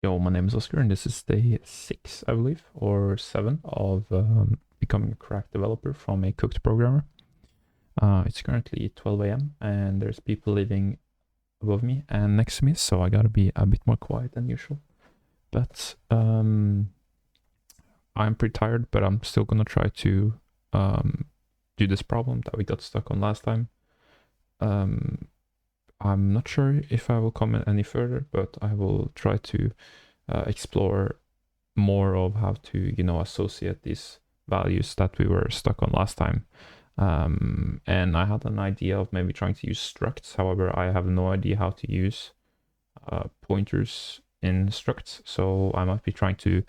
Yo, my name is Oscar, and this is day 6, I believe, or 7 of becoming a crack developer from a cooked programmer. It's currently 12 a.m., and there's people living above me and next to me, so I gotta be a bit more quiet than usual. But I'm pretty tired, but I'm still gonna try to do this problem that we got stuck on last time. I'm not sure if I will comment any further, but I will try to explore more of how to, associate these values that we were stuck on last time. And I had an idea of maybe trying to use structs. However, I have no idea how to use pointers in structs, so I might be trying to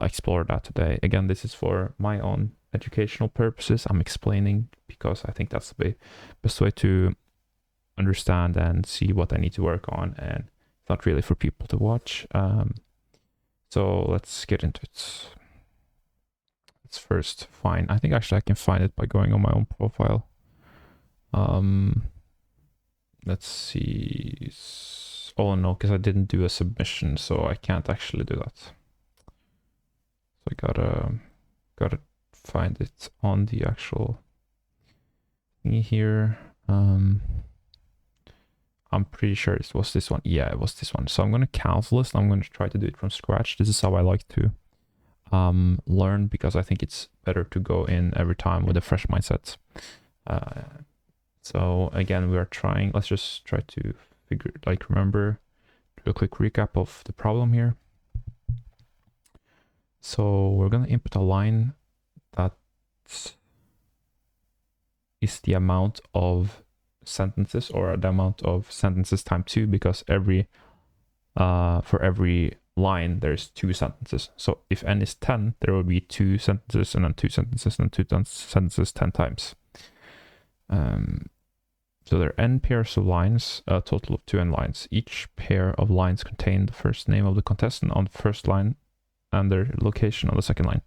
explore that today. Again, this is for my own educational purposes. I'm explaining because I think that's the best way to understand and see what I need to work on, and it's not really for people to watch. So let's get into it. Let's first find, I think actually I can find it by going on my own profile. Let's see. Oh no, because I didn't do a submission, so I can't actually do that. So I gotta find it on the actual thingy here. I'm pretty sure it was this one. Yeah, it was this one. So I'm going to cancel this. I'm going to try to do it from scratch. This is how I like to learn, because I think it's better to go in every time with a fresh mindset. So again, we are trying, let's just try to remember, do a quick recap of the problem here. So we're going to input a line that is the amount of sentences, or the amount of sentences times 2, because for every line there's 2 sentences. So if n is 10, there will be 2 sentences, and then 2 sentences, and 2 sentences 10 times. So there are n pairs of lines, a total of 2n lines. Each pair of lines contain the first name of the contestant on the first line and their location on the second line.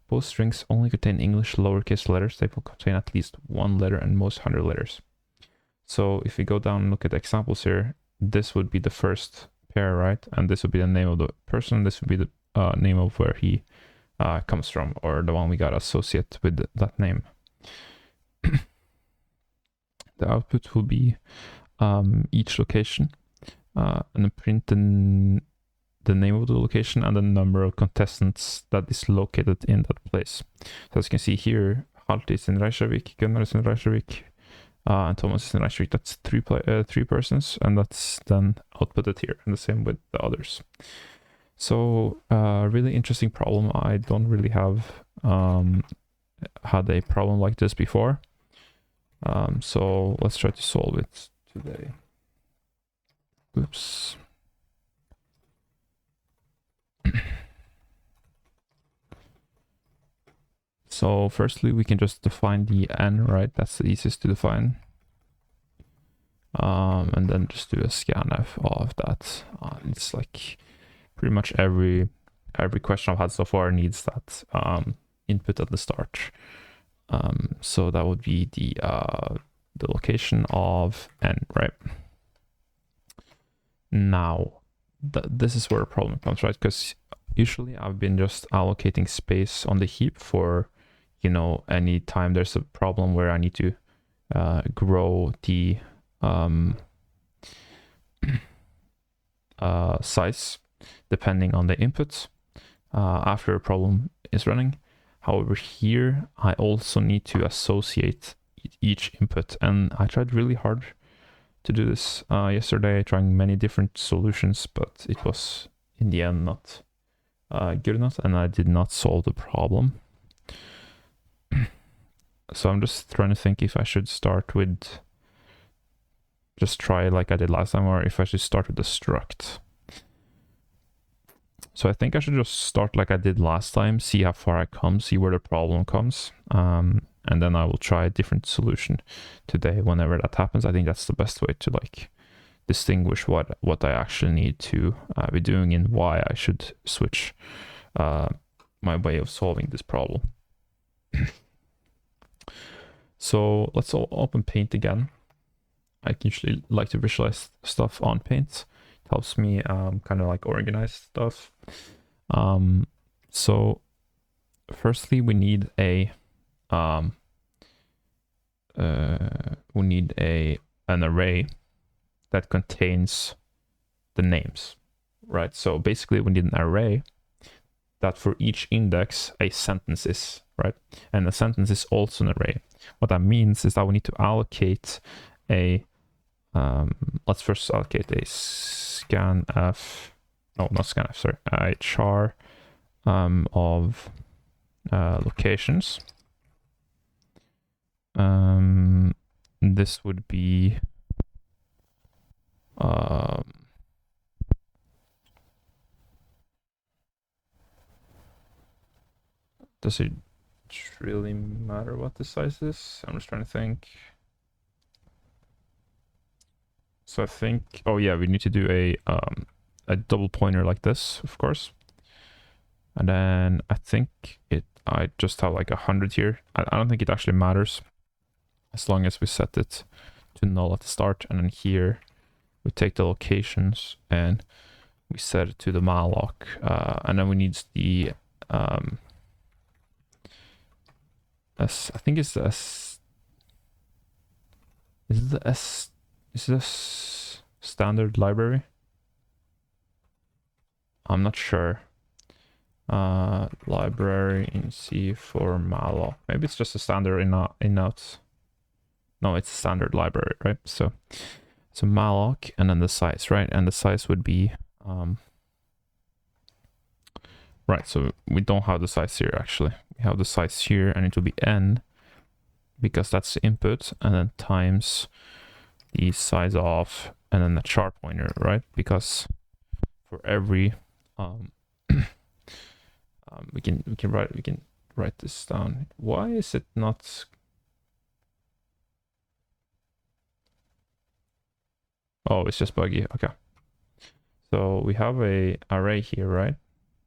Both strings only contain English lowercase letters. They will contain at least 1 letter and most 100 letters. So if we go down and look at the examples here, this would be the first pair, right? And this would be the name of the person. This would be the name of where he comes from, or the one we got to associate with that name. The output will be each location, and then print the name of the location and the number of contestants that is located in that place. So as you can see here, Halti is in Reykjavik, Gunnar is in Reykjavik, and Thomas is in Reykjavik. That's three persons, and that's then outputted here, and the same with the others. So really interesting problem. I don't really have had a problem like this before. So let's try to solve it today. Oops. So firstly, we can just define the n, right? That's the easiest to define. And then just do a scanf of that. It's like pretty much every question I've had so far needs that input at the start. So that would be the location of n, right? Now, this is where a problem comes, right? Because usually I've been just allocating space on the heap for, any time there's a problem where I need to grow the size depending on the inputs after a problem is running. However, here I also need to associate each input, and I tried really hard to do this yesterday, trying many different solutions, but it was in the end not good enough, and I did not solve the problem. So I'm just trying to think if I should start with, just try like I did last time, or if I should start with the struct. So I think I should just start like I did last time, see how far I come, see where the problem comes, and then I will try a different solution today whenever that happens. I think that's the best way to distinguish what I actually need to be doing and why I should switch my way of solving this problem. So let's all open Paint again. I usually like to visualize stuff on Paint. helps me kind of like organize stuff. So firstly, we need an array that contains the names, right? So basically, we need an array that for each index a sentence is, right? And a sentence is also an array. What that means is that we need to allocate a let's first allocate a scanf, no, not scanf, sorry, a char of locations. This would be does it really matter what the size is? I'm just trying to think. So I think, oh yeah, we need to do a double pointer like this, of course. And then I think I just have like 100 here. I don't think it actually matters as long as we set it to null at the start. And then here we take the locations and we set it to the malloc. And then we need the, I think it's the S, is this standard library? I'm not sure. Library in C for malloc. Maybe it's just a standard in-out. No, it's a standard library, right? So malloc and then the size, right? And the size would be right. So we don't have the size here actually. We have the size here, and it will be n because that's the input, and then times the size of, and then the char pointer, right? Because for every we can write this down. Why is it not? Oh, it's just buggy. Okay. So we have a array here, right?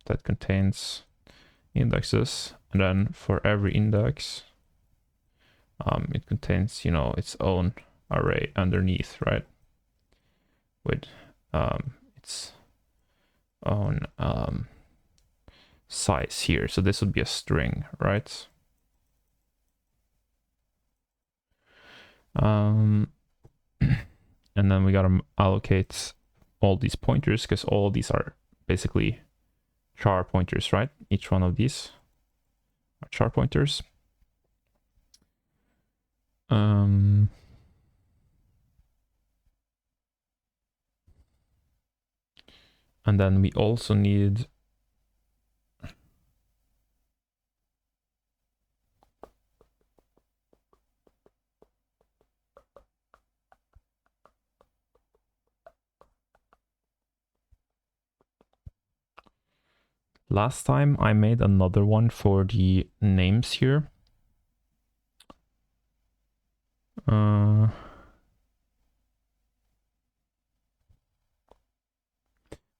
That contains indexes, and then for every index, it contains, you know, its own array underneath, right? With its own size here. So this would be a string, right? And then we gotta allocate all these pointers because all these are basically char pointers, right? Each one of these are char pointers. And then we also need last time I made another one for the names here.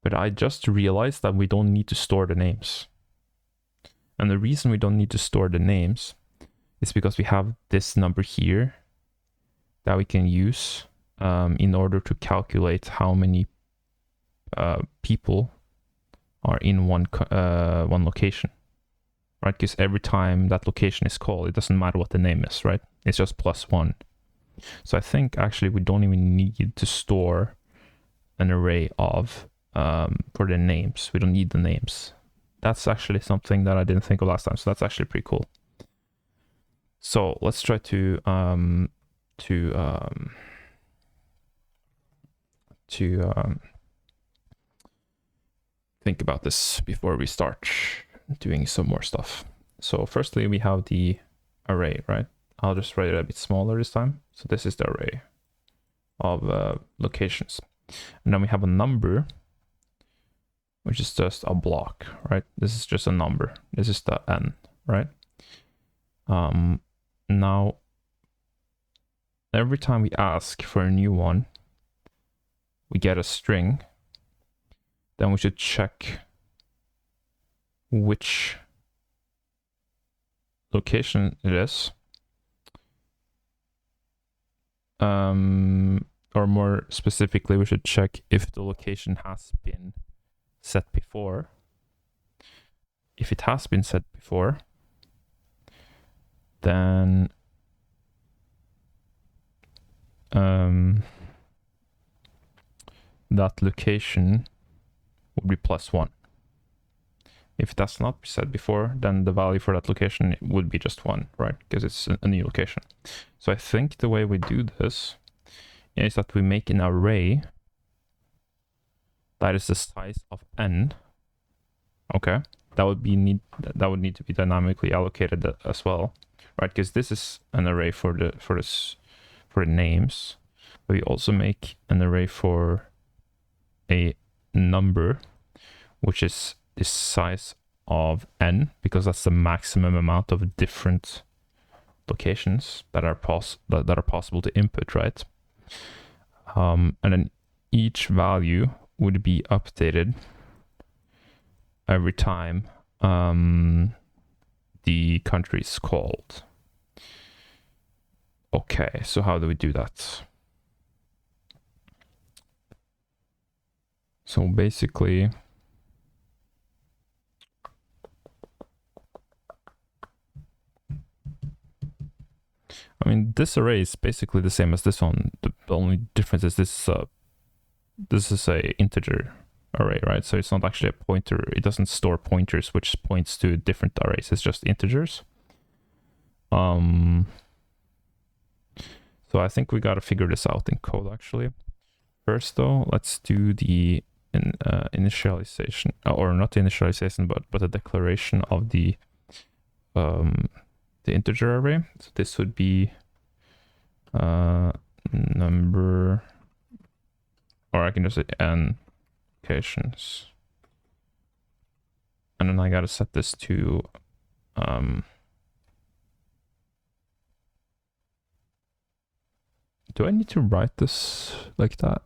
But I just realized that we don't need to store the names. And the reason we don't need to store the names is because we have this number here that we can use in order to calculate how many people are in one location, right? Because every time that location is called, it doesn't matter what the name is, right? It's just +1. So I think actually we don't even need to store an array of for the names. We don't need the names. That's actually something that I didn't think of last time. So that's actually pretty cool. So let's try to think about this before we start doing some more stuff. So firstly, we have the array, right? I'll just write it a bit smaller this time. So this is the array of locations. And then we have a number, which is just a block, right? This is just a number. This is the n, right? Now, every time we ask for a new one, we get a string. Then we should check which location it is. or more specifically, we should check if the location has been set before. If it has been set before, then that location would be +1. If it has not been set before, then the value for that location would be just 1, right? Because it's a new location. So I think the way we do this is that we make an array that is the size of n. Okay, that would need to be dynamically allocated as well, right? Because this is an array for the names. But we also make an array for a number, which is the size of n, because that's the maximum amount of different locations that are possible to input, right? And then each value would be updated every time the country is called. Okay, so how do we do that? So basically, I mean, this array is basically the same as this one. The only difference is this is a integer array, right? So it's not actually a pointer. It doesn't store pointers, which points to different arrays. It's just integers. So I think we got to figure this out in code, actually. First, though, let's do the initialization, or not initialization, but a declaration of the integer array. So this would be number, or I can just say n locations, and then I gotta set this to do I need to write this like that?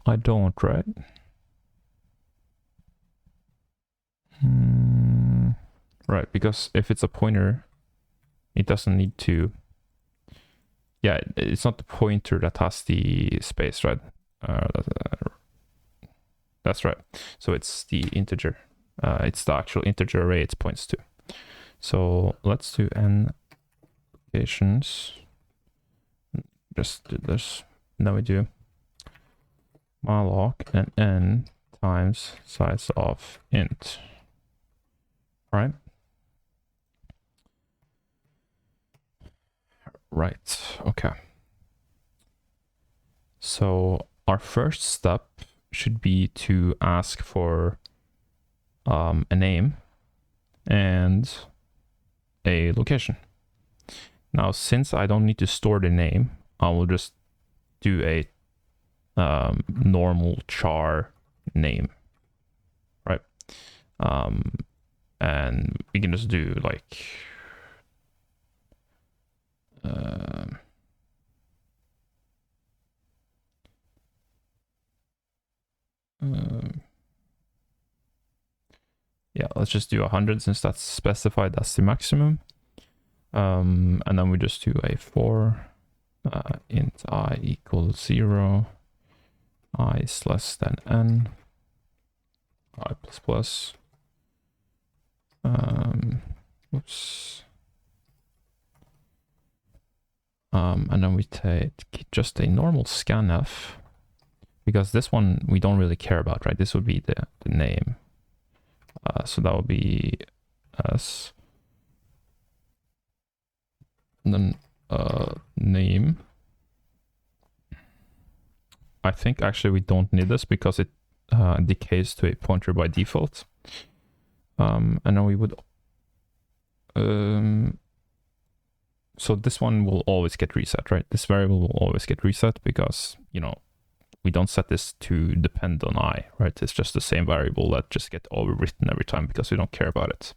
I don't, right? Right, because if it's a pointer, it doesn't need to. Yeah, it's not the pointer that has the space, right? That's right. So it's the integer. It's the actual integer array it points to. So let's do n locations. Just do this. Now we do malloc and n times size of int. Right? Right, okay. So our first step should be to ask for a name and a location. Now, since I don't need to store the name, I will just do a normal char name, right? And we can just do like yeah, let's just do 100 since that's specified as the maximum. And then we just do a for int I equals 0, I is less than n, I plus plus. Oops. And then we take just a normal scanf, because this one we don't really care about, right? This would be the name. So that would be as, and then name. I think actually we don't need this because it decays to a pointer by default. And then we would so this one will always get reset, right? This variable will always get reset because, you know, we don't set this to depend on I, right? It's just the same variable that just gets overwritten every time because we don't care about it.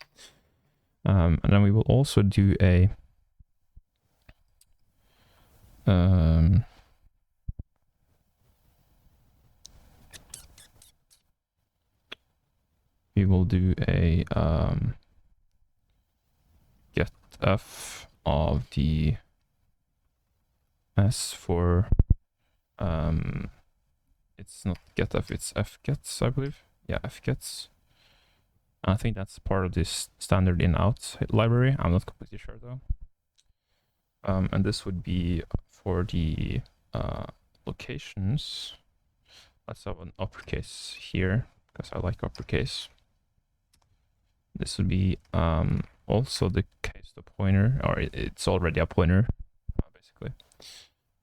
And then we will also do a we will do a getf of the s for it's not getf, it's fgets, I believe. Yeah, fgets. I think that's part of this standard in-out library. I'm not completely sure though. And this would be for the locations. Let's have an uppercase here because I like uppercase. This would be also the case the pointer, or it's already a pointer basically.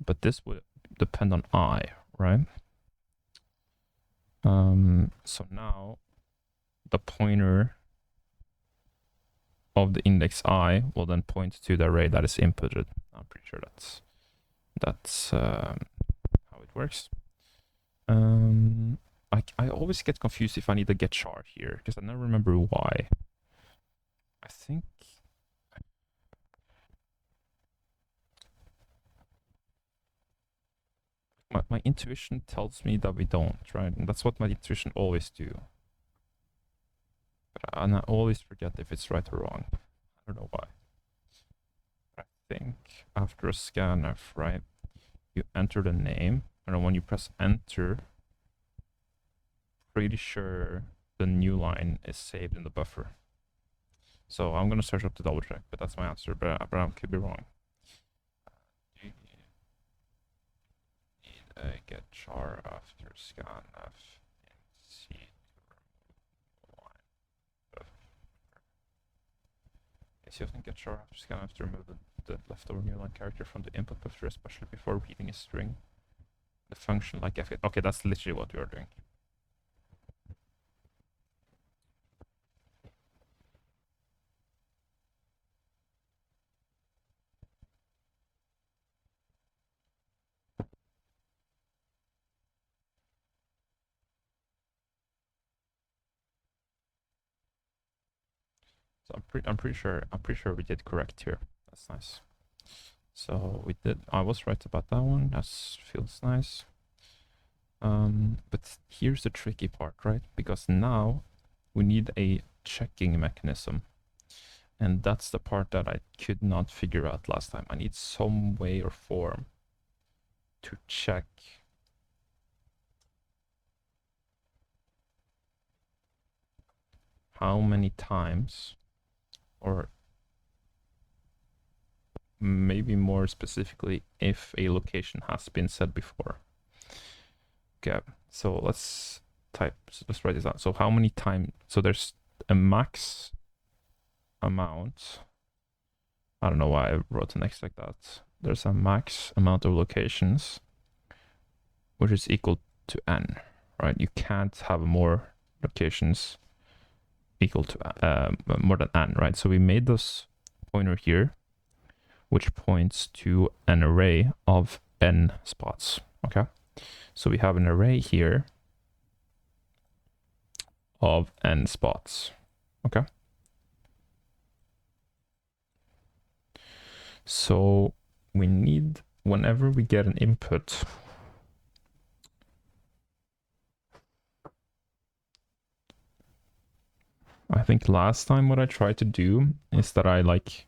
But this would depend on I, right? So now the pointer of the index I will then point to the array that is inputted. I'm pretty sure that's how it works. I always get confused if I need a get char here because I never remember why. I think my intuition tells me that we don't, right? And that's what my intuition always do. And I always forget if it's right or wrong. I don't know why. I think after a scanf, right, you enter the name, and when you press enter, pretty sure the new line is saved in the buffer. So I'm gonna search up to double check, but that's my answer, but I could be wrong. Need a get char after scanf in C to remove line. Yes, you often get char after scanf to remove the leftover new line character from the input buffer, especially before reading a string. The function like f. Okay, that's literally what we are doing. So I'm pretty sure we did correct here. That's nice. So we did. I was right about that one. That feels nice. But here's the tricky part, right? Because now we need a checking mechanism. And that's the part that I could not figure out last time. I need some way or form to check how many times, or maybe more specifically, if a location has been said before. Okay, so let's write this down. So how many times, so there's a max amount. I don't know why I wrote an X like that. There's a max amount of locations, which is equal to n, right? You can't have more locations equal to more than n, right? So we made this pointer here, which points to an array of n spots, okay? So we have an array here of n spots, okay? So we need, whenever we get an input, I think last time what I tried to do is that I like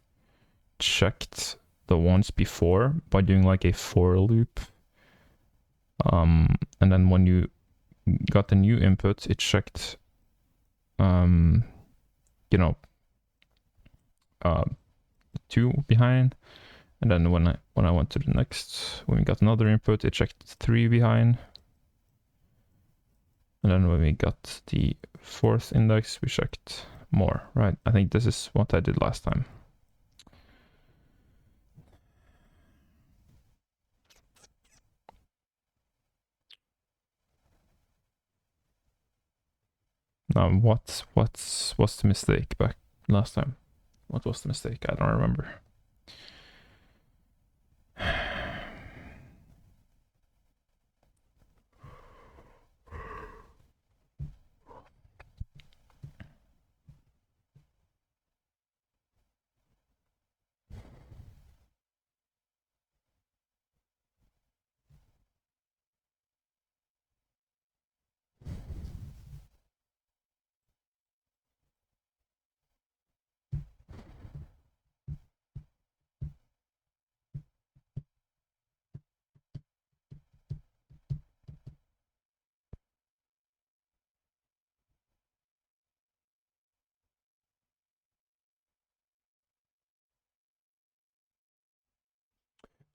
checked the ones before by doing like a for loop. And then when you got the new input, it checked, you know, 2 behind. And then when I went to the next, when we got another input, it checked 3 behind. And then when we got the 4th index, we checked more, right? I think this is what I did last time. Now, what's the mistake back last time? What was the mistake? I don't remember.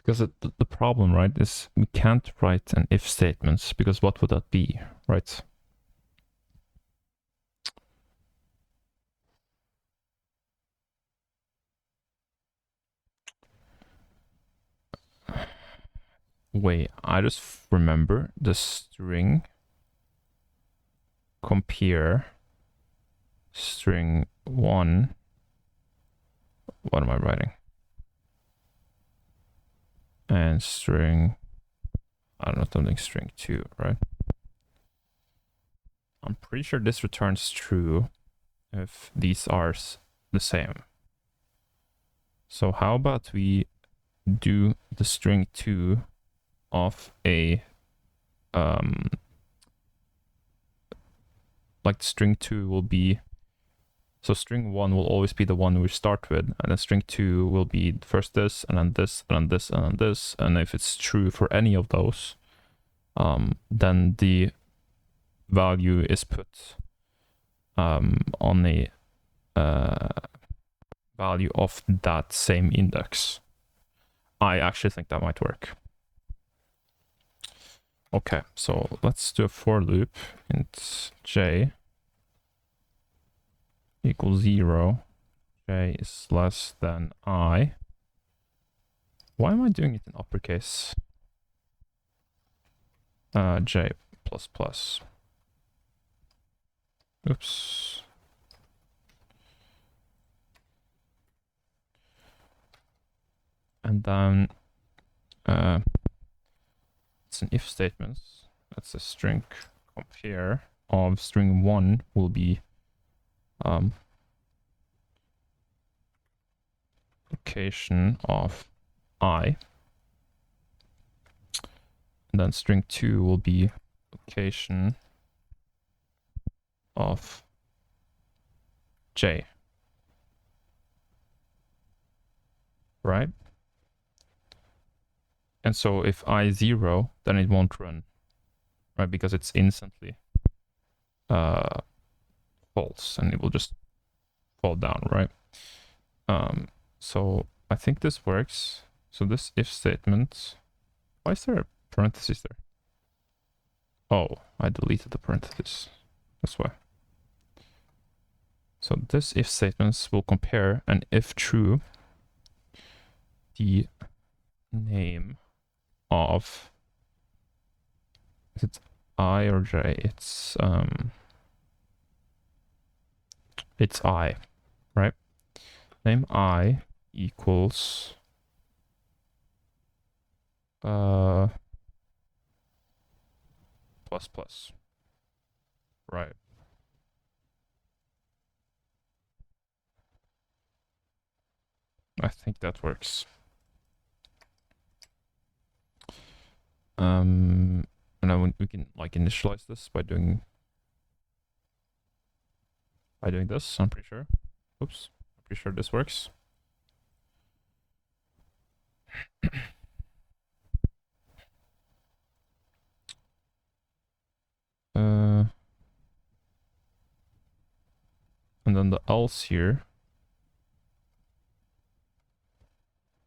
Because the problem, right, is we can't write an if statement, because what would that be, right? Wait, I just remember the string compare string 1. What am I writing? And string, I don't know, something string 2, right? I'm pretty sure this returns true if these are the same. So how about we do the string 2 of a like string 2 will be, so string 1 will always be the one we start with, and then string 2 will be first this, and then this, and then this, and then this, and if it's true for any of those, then the value is put on the value of that same index. I actually think that might work. Okay, so let's do a for loop int j equals 0, j is less than I. Why am I doing it in uppercase? J plus plus. Oops. And then it's an if statement. That's a string compare of string 1 will be location of I. And then string 2 will be location of j. Right? And so if I 0, then it won't run, right? Because it's instantly false, and it will just fall down, right? So I think this works. So this if statement, why is there a parenthesis there? Oh, I deleted the parenthesis. That's why. So this if statements will compare, and if true, the name of, is it I or J? It's I, right? Name I equals plus plus, right? I think that works. And then we can like initialize this by doing this. I'm pretty sure. Oops, I'm pretty sure this works. And then the else here.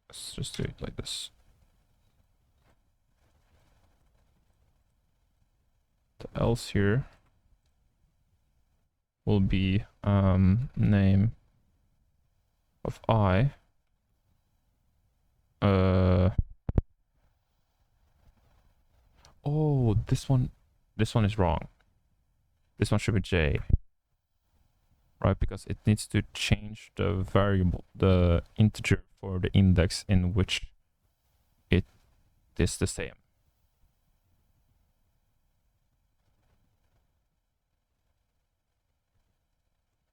Let's just do it like this. The else here will be name of I. Oh, this one is wrong. This one should be J, right? Because it needs to change the variable, the integer for the index in which it is the same.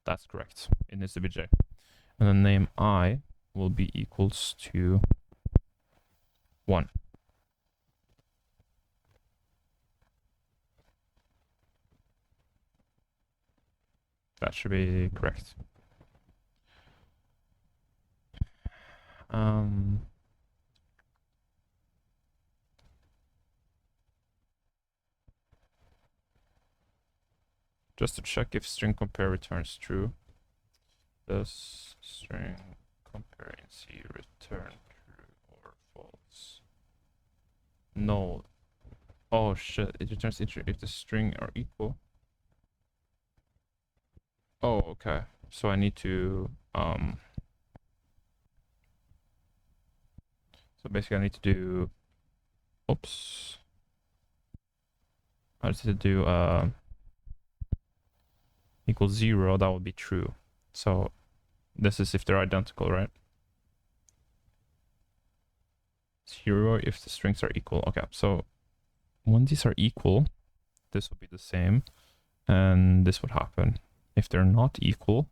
That's correct. It needs to be J. And the name I will be equals to 1. That should be correct. Just to check if string compare returns true. Does string compare in C return true or false? No. Oh shit, it returns integer if the string are equal. Oh, okay. So I need to so basically I need to do oops. I need to do equals 0, that would be true. So this is if they're identical, right? 0 if the strings are equal. Okay, so when these are equal, this would be the same, and this would happen. If they're not equal,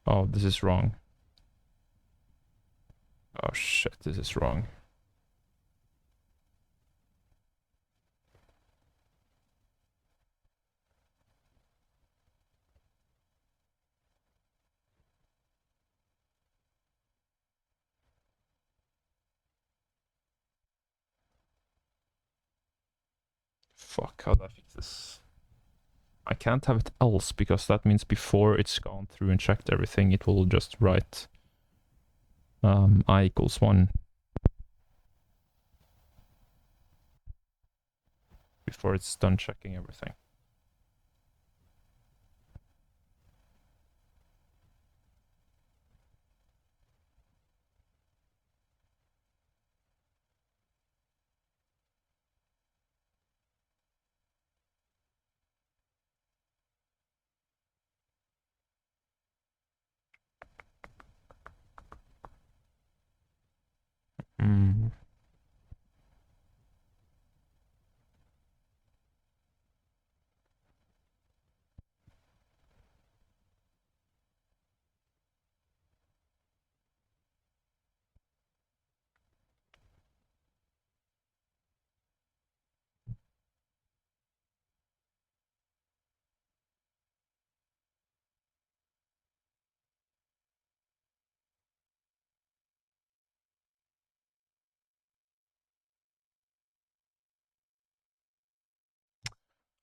oh, this is wrong. Oh shit, this is wrong. Fuck, how do I fix this? I can't have it else, because that means before it's gone through and checked everything, it will just write I equals 1. Before it's done checking everything. Mm.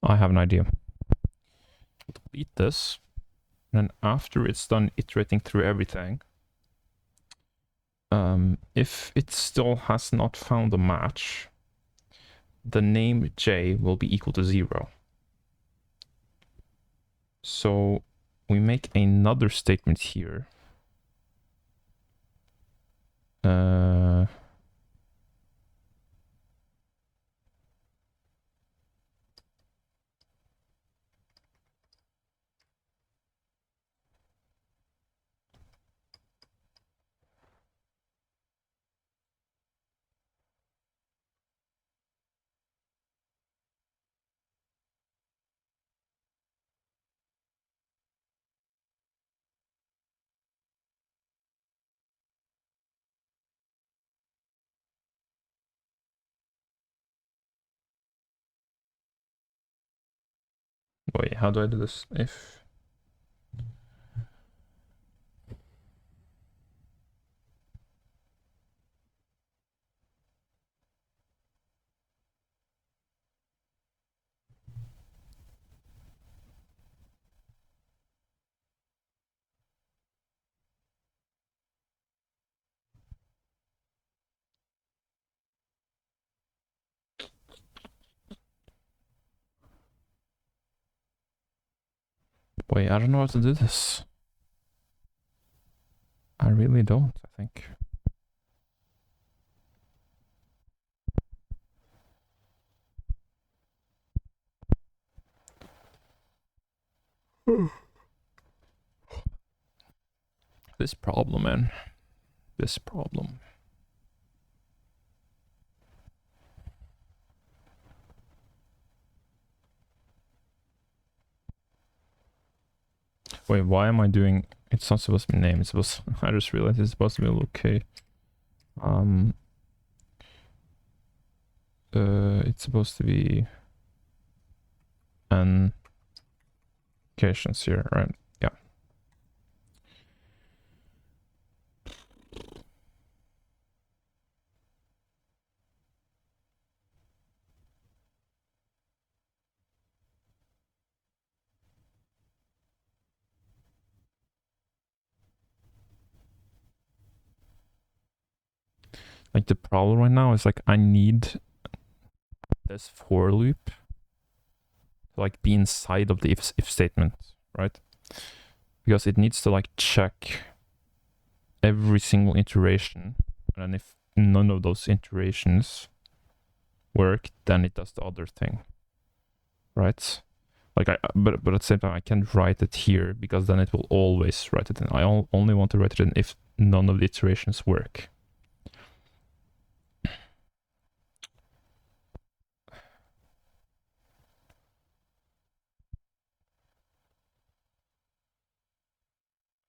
I have an idea. Delete this, and then after it's done iterating through everything, if it still has not found a match, the name J will be equal to 0. So we make another statement here. Wait, how do I do this? If wait, I don't know how to do this. I really don't, I think. This problem, man. This problem. Wait, why am I doing... It's not supposed to be name, it's supposed... I just realized it's supposed to be okay. It's supposed to be... an... occasions here, right? Yeah. like the problem right now is like I need this for loop to like be inside of the if statement, right? Because it needs to like check every single iteration, and if none of those iterations work, then it does the other thing, right? Like but at the same time I can't write it here because then it will always write it in. I only want to write it in if none of the iterations work.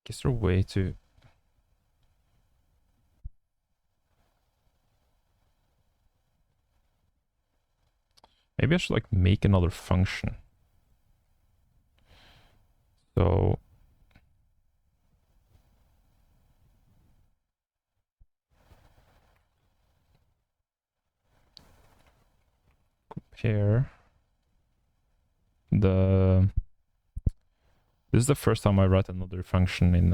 Is there a way to... Maybe I should like make another function. So compare the... This is the first time I write another function in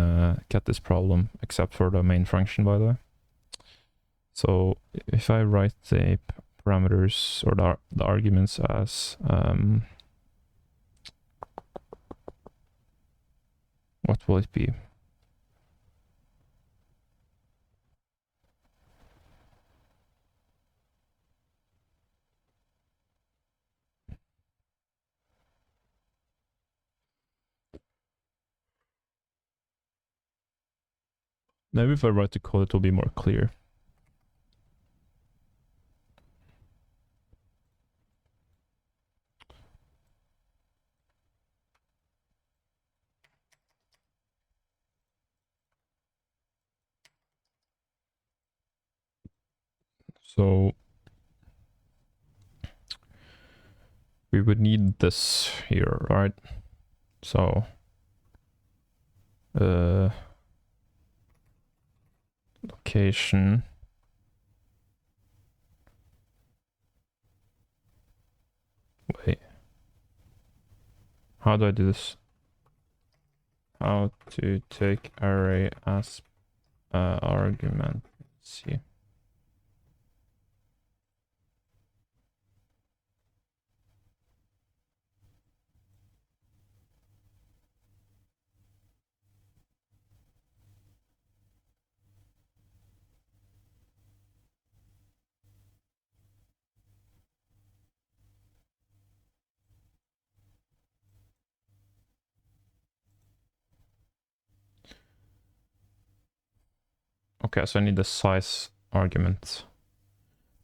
Kattis problem, except for the main function, by the way. So if I write the parameters or the arguments as what will it be? Maybe if I write the code, it will be more clear. So we would need this here, right? So location. Wait. How do I do this? How to take array as argument. Let's see. Okay, so I need the size argument.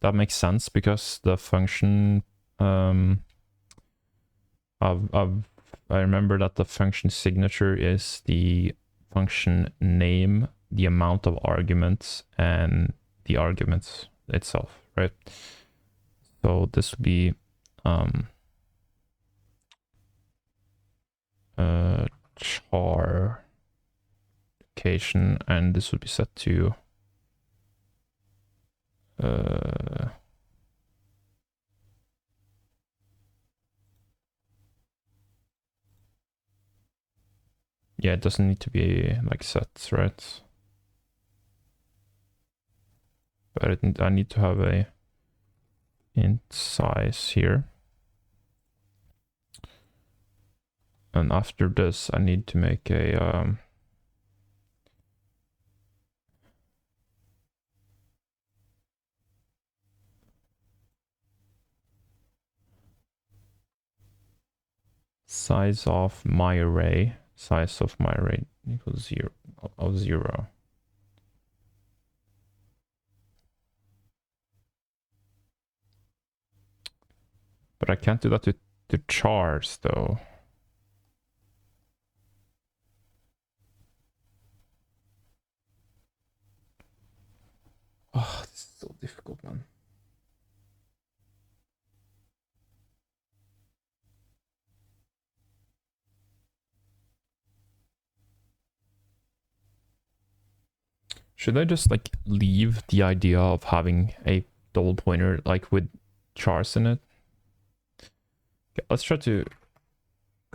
That makes sense because the function I remember that the function signature is the function name, the amount of arguments, and the arguments itself, right? So this would be char location, and this would be set to yeah, it doesn't need to be like set, right? But I need to have a int size here. And after this, I need to make a size of my array. Size of my array equals 0. But I can't do that to chars though. Oh, this is so difficult, man. Should I just like leave the idea of having a double pointer like with chars in it? Okay, let's try to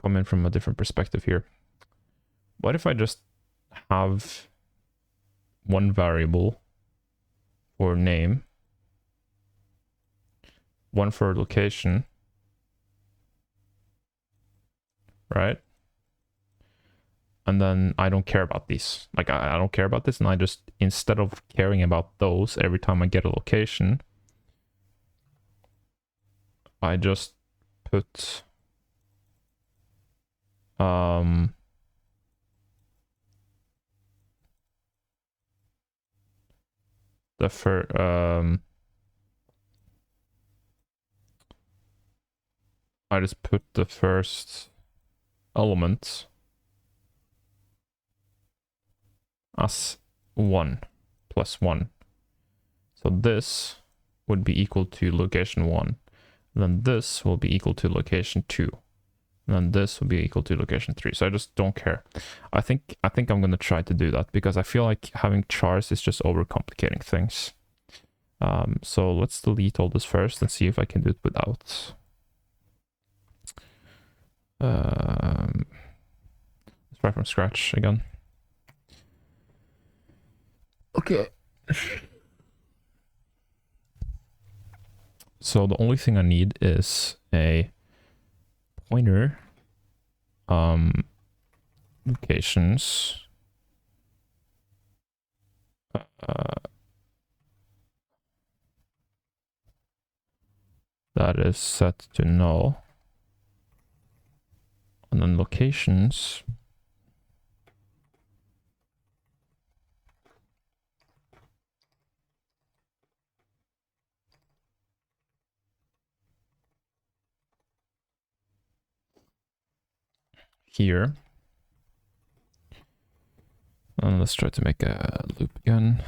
come in from a different perspective here. What if I just have one variable for name, one for location, right? And then I don't care about these. Like I don't care about this, and I just, instead of caring about those every time I get a location, I just put the I just put the first element as 1 plus 1. So this would be equal to location 1. Then this will be equal to location 2. And then this will be equal to location 3. So I just don't care. I think I'm going to try to do that because I feel like having chars is just overcomplicating things. So let's delete all this first and see if I can do it without. Let's try from scratch again. Okay. So the only thing I need is a pointer, locations, that is set to null, and then locations here. And let's try to make a loop again.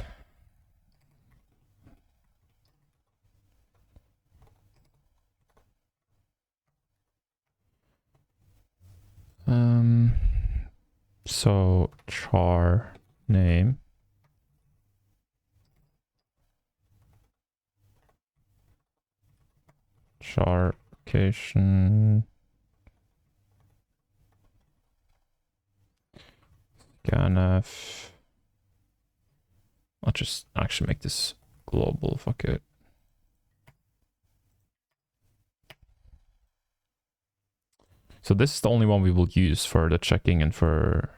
So char name, char location, scanf. I'll just actually make this global, fuck it. So this is the only one we will use for the checking and for...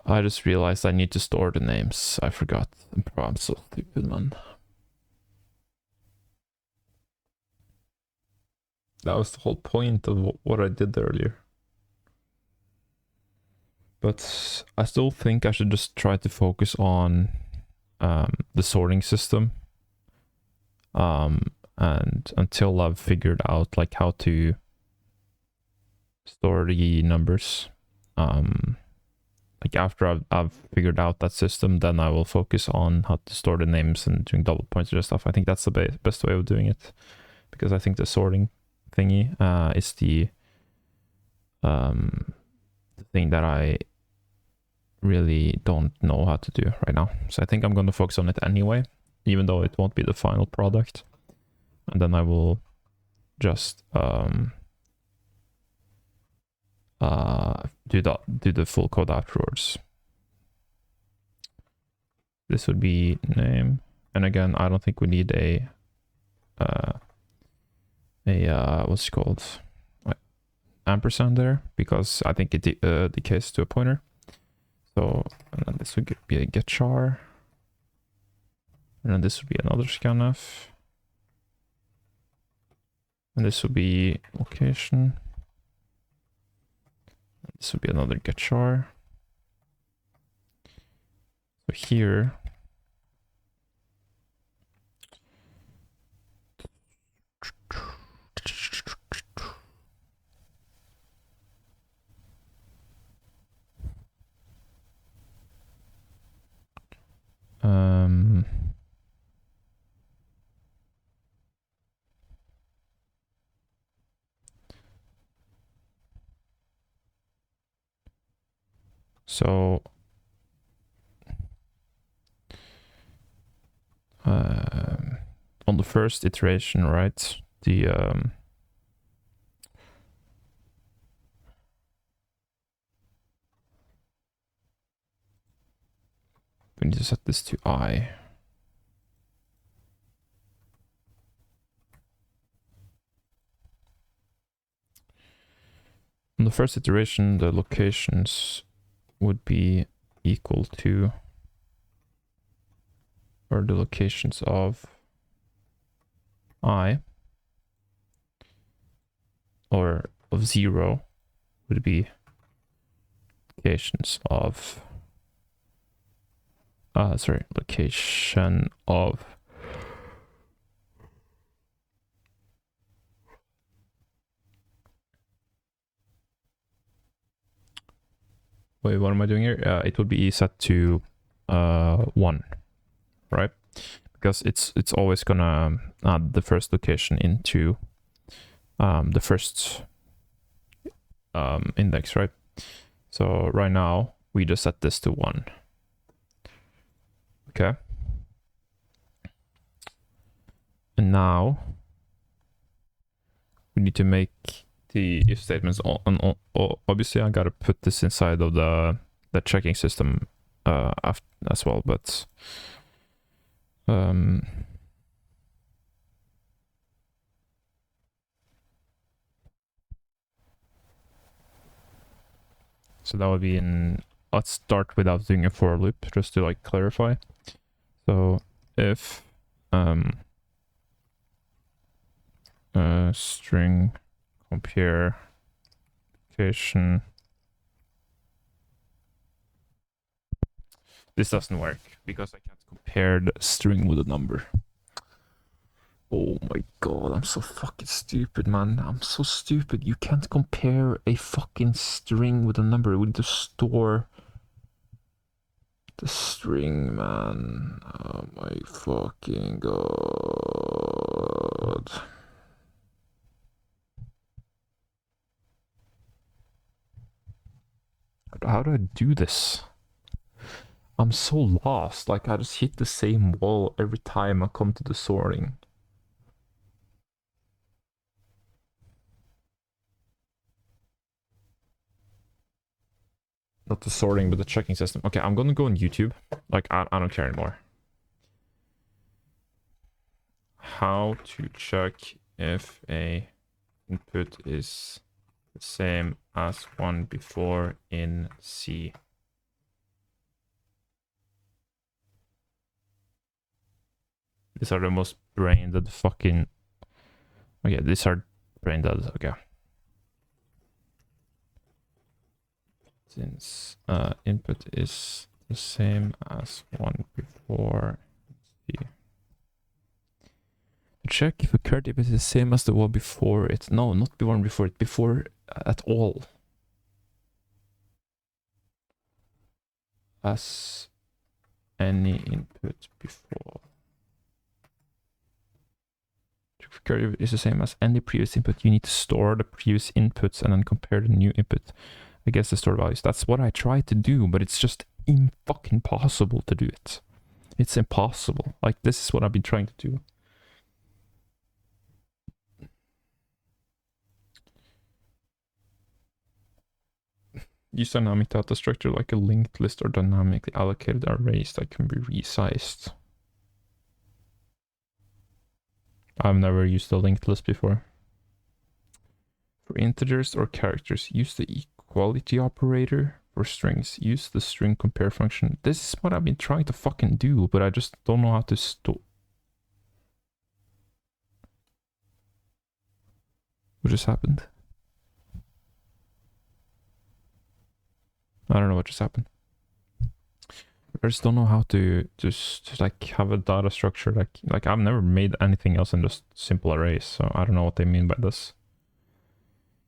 I just realized I need to store the names. I forgot. I'm so stupid, man. That was the whole point of what I did earlier. But I still think I should just try to focus on the sorting system. And until I've figured out like how to store the numbers. Like after I've figured out that system, then I will focus on how to store the names and doing double pointer and stuff. I think that's the best way of doing it, because I think the sorting thingy is the thing that I really don't know how to do right now. So I think I'm going to focus on it anyway, even though it won't be the final product. And then I will just do the full code afterwards. This would be name, and again, I don't think we need a what's it called, ampersand there, because I think it decays to a pointer. So, and then this would be a get char, and then this would be another scanf, and this would be location. This would be another get char. So here, so on the the first iteration, right? The we need to set this to I. On the first iteration, the locations would be equal to, or the locations of I, or of 0 would be locations of, location of wait, what am I doing here? It would be set to 1, right? Because it's always gonna add the first location into the first index, right? So right now we just set this to 1. Okay. And now we need to make the if statements on. Obviously, I gotta put this inside of the checking system as well, but so that would be in. Let's start without doing a for loop just to like clarify. So if string compare location. This doesn't work because I can't compare the string with a number. Oh my god, I'm so fucking stupid, man. I'm so stupid. You can't compare a fucking string with a number. We need to store the string, man. Oh my fucking god. How do I do this? I'm so lost. Like, I just hit the same wall every time I come to the sorting. Not the sorting, but the checking system. Okay, I'm gonna go on YouTube. Like, I don't care anymore. How to check if a input is the same as one before in C. These are the most brain dead fucking. Okay, these are brain dead. Okay. Since input is the same as one before C. Check if a current input is the same as the one before it. No, not the one before it. Before at all. As any input before. Curve is the same as any previous input. You need to store the previous inputs and then compare the new input against the stored values. That's what I try to do, but it's just fucking impossible to do it. It's impossible. Like, this is what I've been trying to do. Use dynamic data structure like a linked list or dynamically allocated arrays that can be resized. I've never used a linked list before. For integers or characters, use the equality operator. For strings, use the string compare function. This is what I've been trying to fucking do, but I just don't know how to store. What just happened? I don't know what just happened. I just don't know how to just like have a data structure like I've never made anything else than just simple arrays, so I don't know what they mean by this.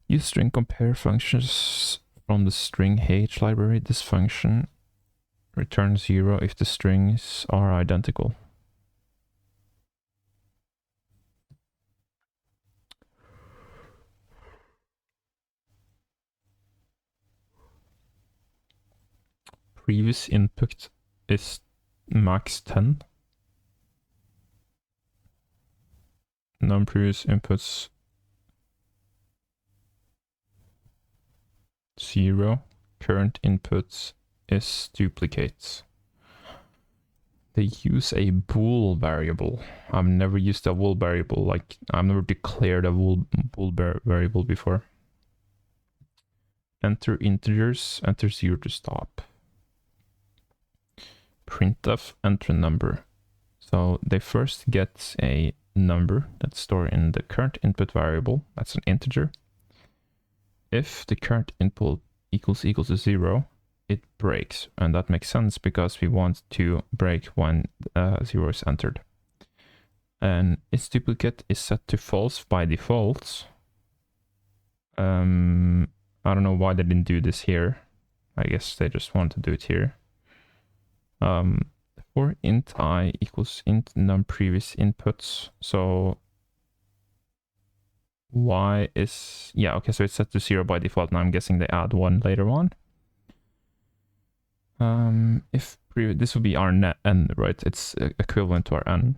Use string compare functions from the string h library. This function returns 0 if the strings are identical. Previous input is max 10. non-previous inputs 0, current inputs is duplicates. They use a bool variable. I've never used a bool variable, like I've never declared a bool variable before. Enter integers, enter 0 to stop. Printf, enter number. So they first get a number that's stored in the current input variable, that's an integer. If the current input equals to 0, it breaks, and that makes sense because we want to break when 0 is entered. And its duplicate is set to false by default. I don't know why they didn't do this here. I guess they just want to do it here. For int I equals int num previous inputs. So y is, yeah, okay, so it's set to 0 by default, and I'm guessing they add 1 later on. If this would be our net n, right? It's equivalent to our n.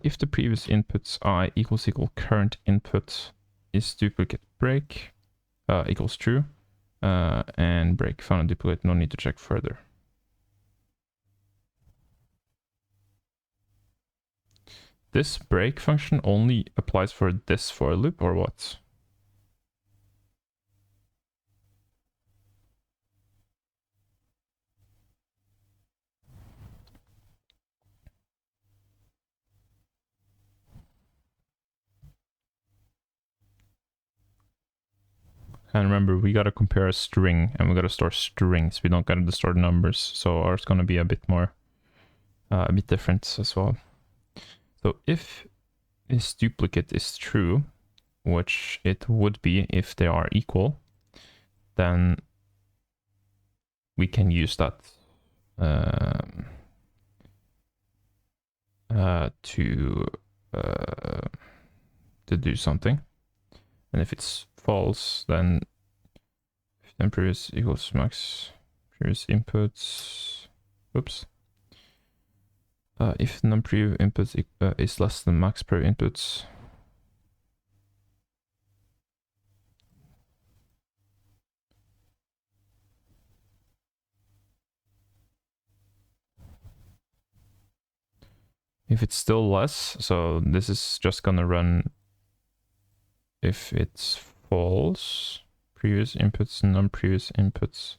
If the previous inputs I equals current input is duplicate break equals true, and break found a duplicate, no need to check further. This break function only applies for this for loop or what? And remember, we gotta compare a string and we gotta store strings. We don't gotta store numbers. So ours gonna be a bit more, a bit different as well. So if this duplicate is true, which it would be if they are equal, then we can use that to do something. And if it's false, then previous equals max previous inputs. Oops. If non-previous inputs is less than max per inputs. If it's still less, so this is just gonna run if it's false, previous inputs, non-previous inputs.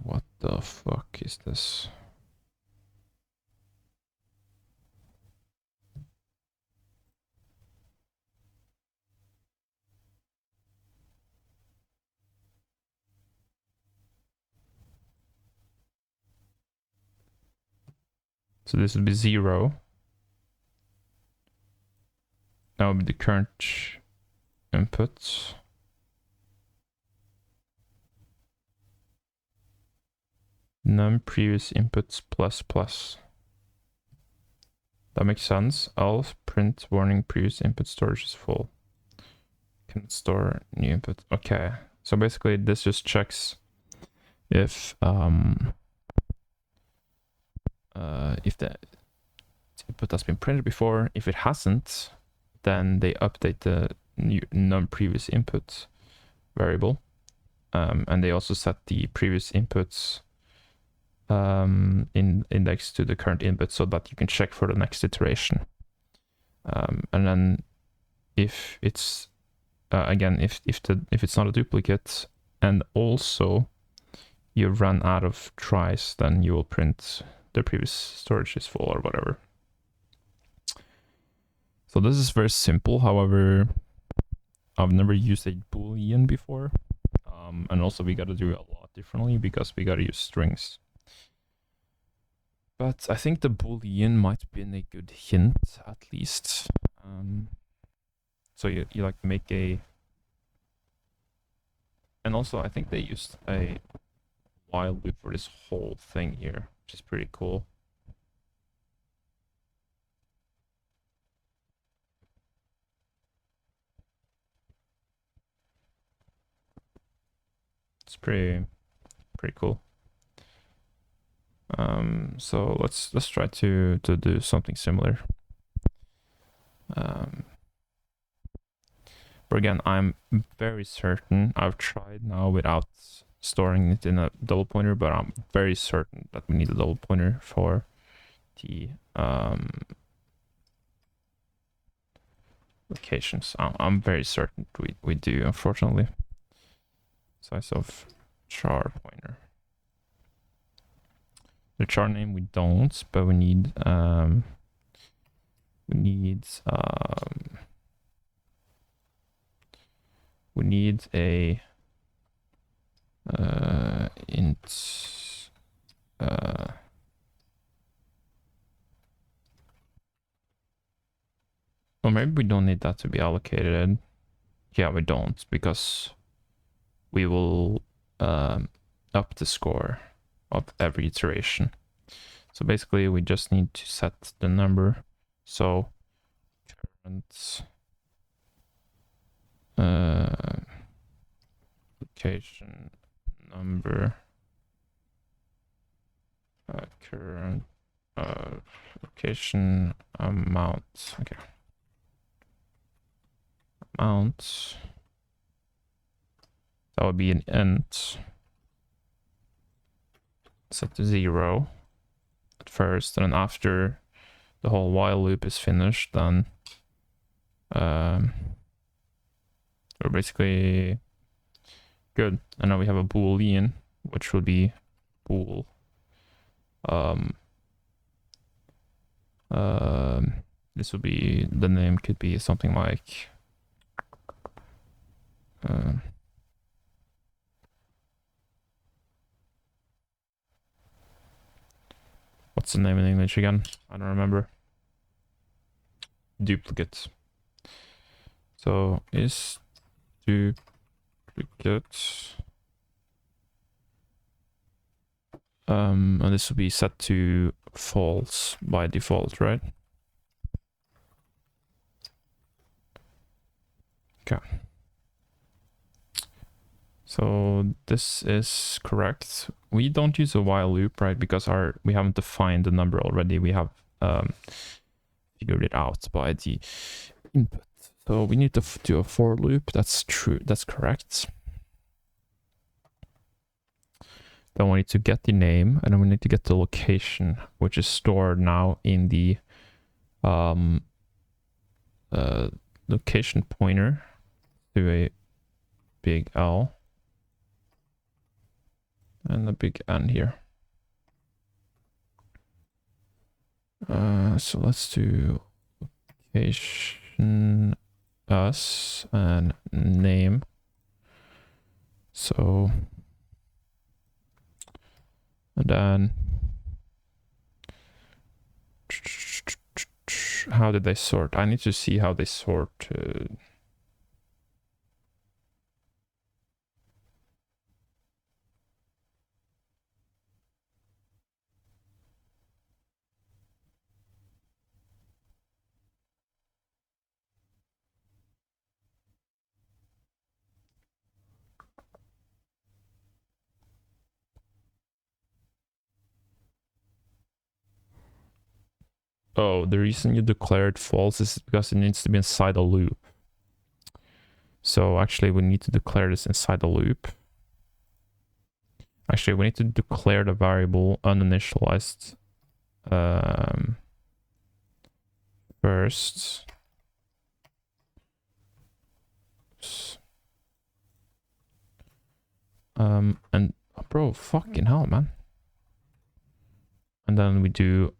What the fuck is this? So this would be 0. That would be the current input. Num previous inputs plus plus. That makes sense. Else print warning previous input storage is full. Can store new input. Okay. So basically this just checks if the input has been printed before. If it hasn't, then they update the new non-previous input variable. And they also set the previous inputs in index to the current input so that you can check for the next iteration. And then if it's again, if it's not a duplicate and also you run out of tries, then you will print the previous storage is full or whatever. So this is very simple. However, I've never used a boolean before. And also we gotta do it a lot differently because we gotta use strings. But I think the boolean might have been a good hint at least. So you like make a, and also I think they used a while loop for this whole thing here, which is pretty cool. It's pretty cool. So let's try to do something similar. But again, I'm very certain, I've tried now without storing it in a double pointer, but I'm very certain that we need a double pointer for the locations. I'm very certain we do, unfortunately. Size of char pointer. The char name we don't, but we need a int or maybe we don't need that to be allocated. Yeah, we don't, because we will up the score of every iteration. So basically we just need to set the number. So current location number, current location amount. Okay, amount, that would be an int set to 0 at first, and then after the whole while loop is finished, then we're basically good. And now we have a boolean, which will be bool. This will be, the name could be something like what's the name in English again? I don't remember. Duplicate. So is duplicate. And this will be set to false by default, right? Okay. So this is correct. We don't use a while loop, right? Because we haven't defined the number already. We have figured it out by the input. So we need to do a for loop. That's true. That's correct. Then we need to get the name, and then we need to get the location, which is stored now in the location pointer to a big L and a big N here. So let's do location us and name. So, and then how did they sort? I need to see how they sort. Oh, the reason you declared false is because it needs to be inside a loop. So actually we need to declare this inside the loop. Actually, we need to declare the variable uninitialized first. And bro, fucking hell, man. And then we do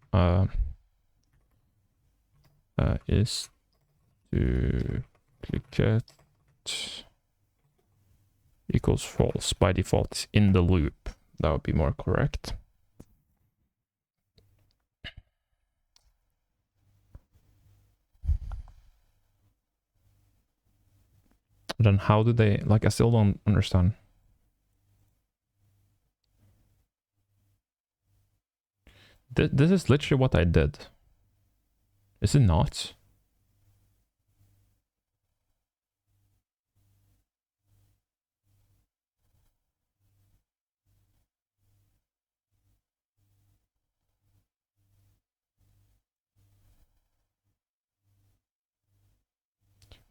is duplicate equals false by default in the loop. That would be more correct. Then how do they, like, I still don't understand. This is literally what I did. Is it not?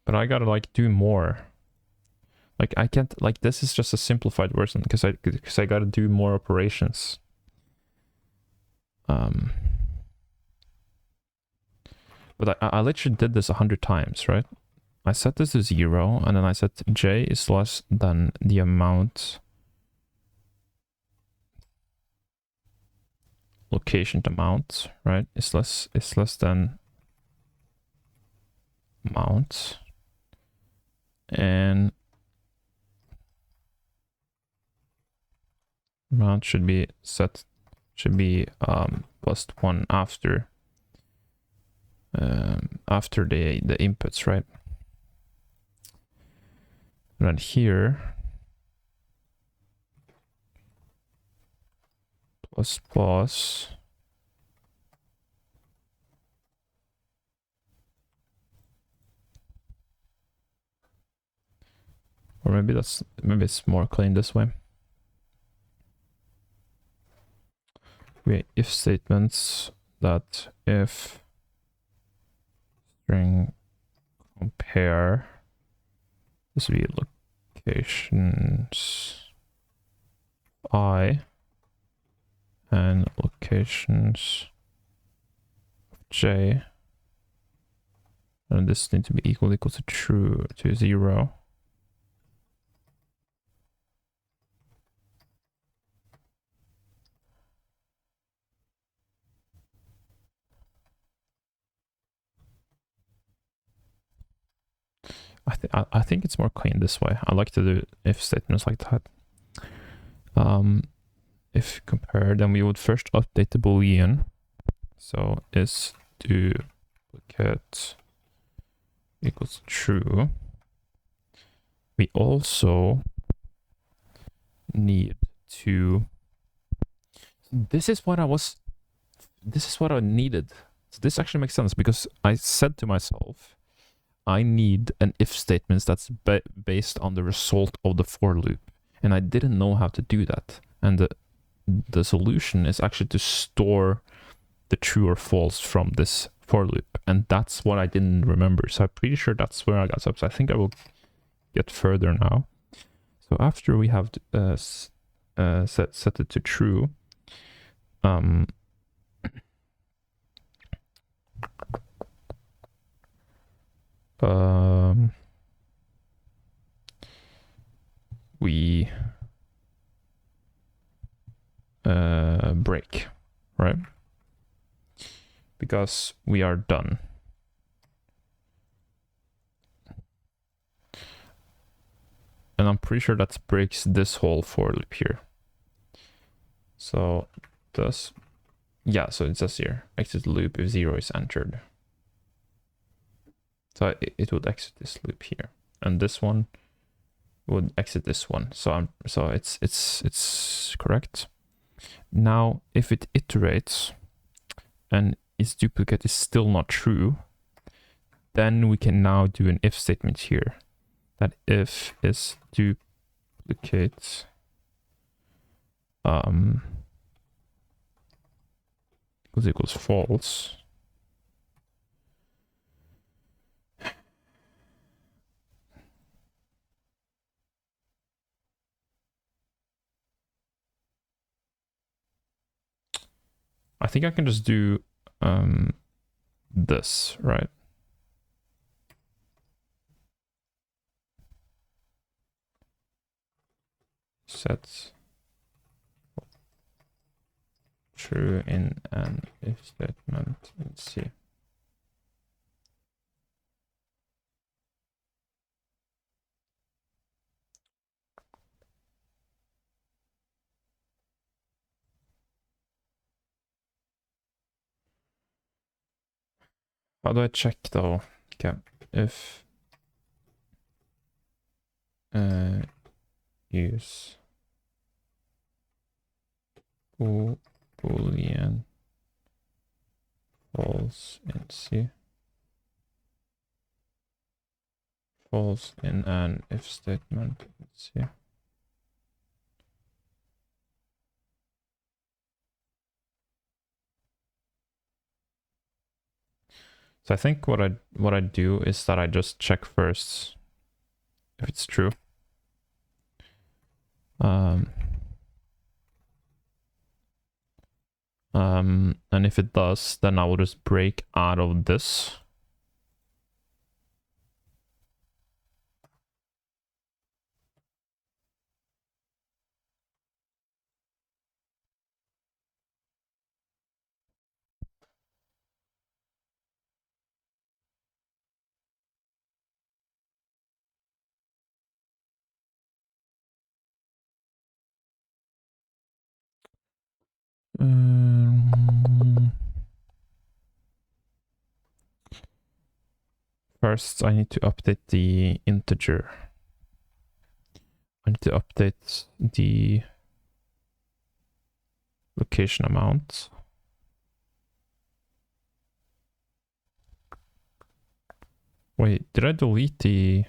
But I gotta like do more. Like I can't, like this is just a simplified version because I gotta do more operations. But I literally did this 100 times, right? I set this to 0, and then I set j is less than the amount location amount, right? Is less than amount, and amount should be set +1 after the inputs, right? And then here plus or maybe it's more clean this way. We if statements that if string compare, this will be locations I and locations j, and this needs to be equal to true to 0. I think it's more clean this way. I like to do if statements like that. If compare, then we would first update the boolean. So is duplicate equals true. We also need to. This is what I needed. So this actually makes sense because I said to myself, I need an if statement that's based on the result of the for loop, and I didn't know how to do that. And the solution is actually to store the true or false from this for loop, and that's what I didn't remember. So I'm pretty sure that's where I got up. So I think I will get further now. So after we have set it to true, we break, right? Because we are done. And I'm pretty sure that breaks this whole for loop here. So this, yeah, so it says here, exit loop if 0 is entered. So it would exit this loop here, and this one would exit this one. So it's correct. Now, if it iterates and its duplicate is still not true, then we can now do an if statement here. That if is duplicate equals false. I think I can just do this, right? Set true in an if statement in C. How do I check though? Okay, if use boolean false in C, false in an if statement in C. So I think what I do is that I just check first if it's true. And if it does, then I will just break out of this. First, I need to update the integer. I need to update the location amount. Wait, did I delete the...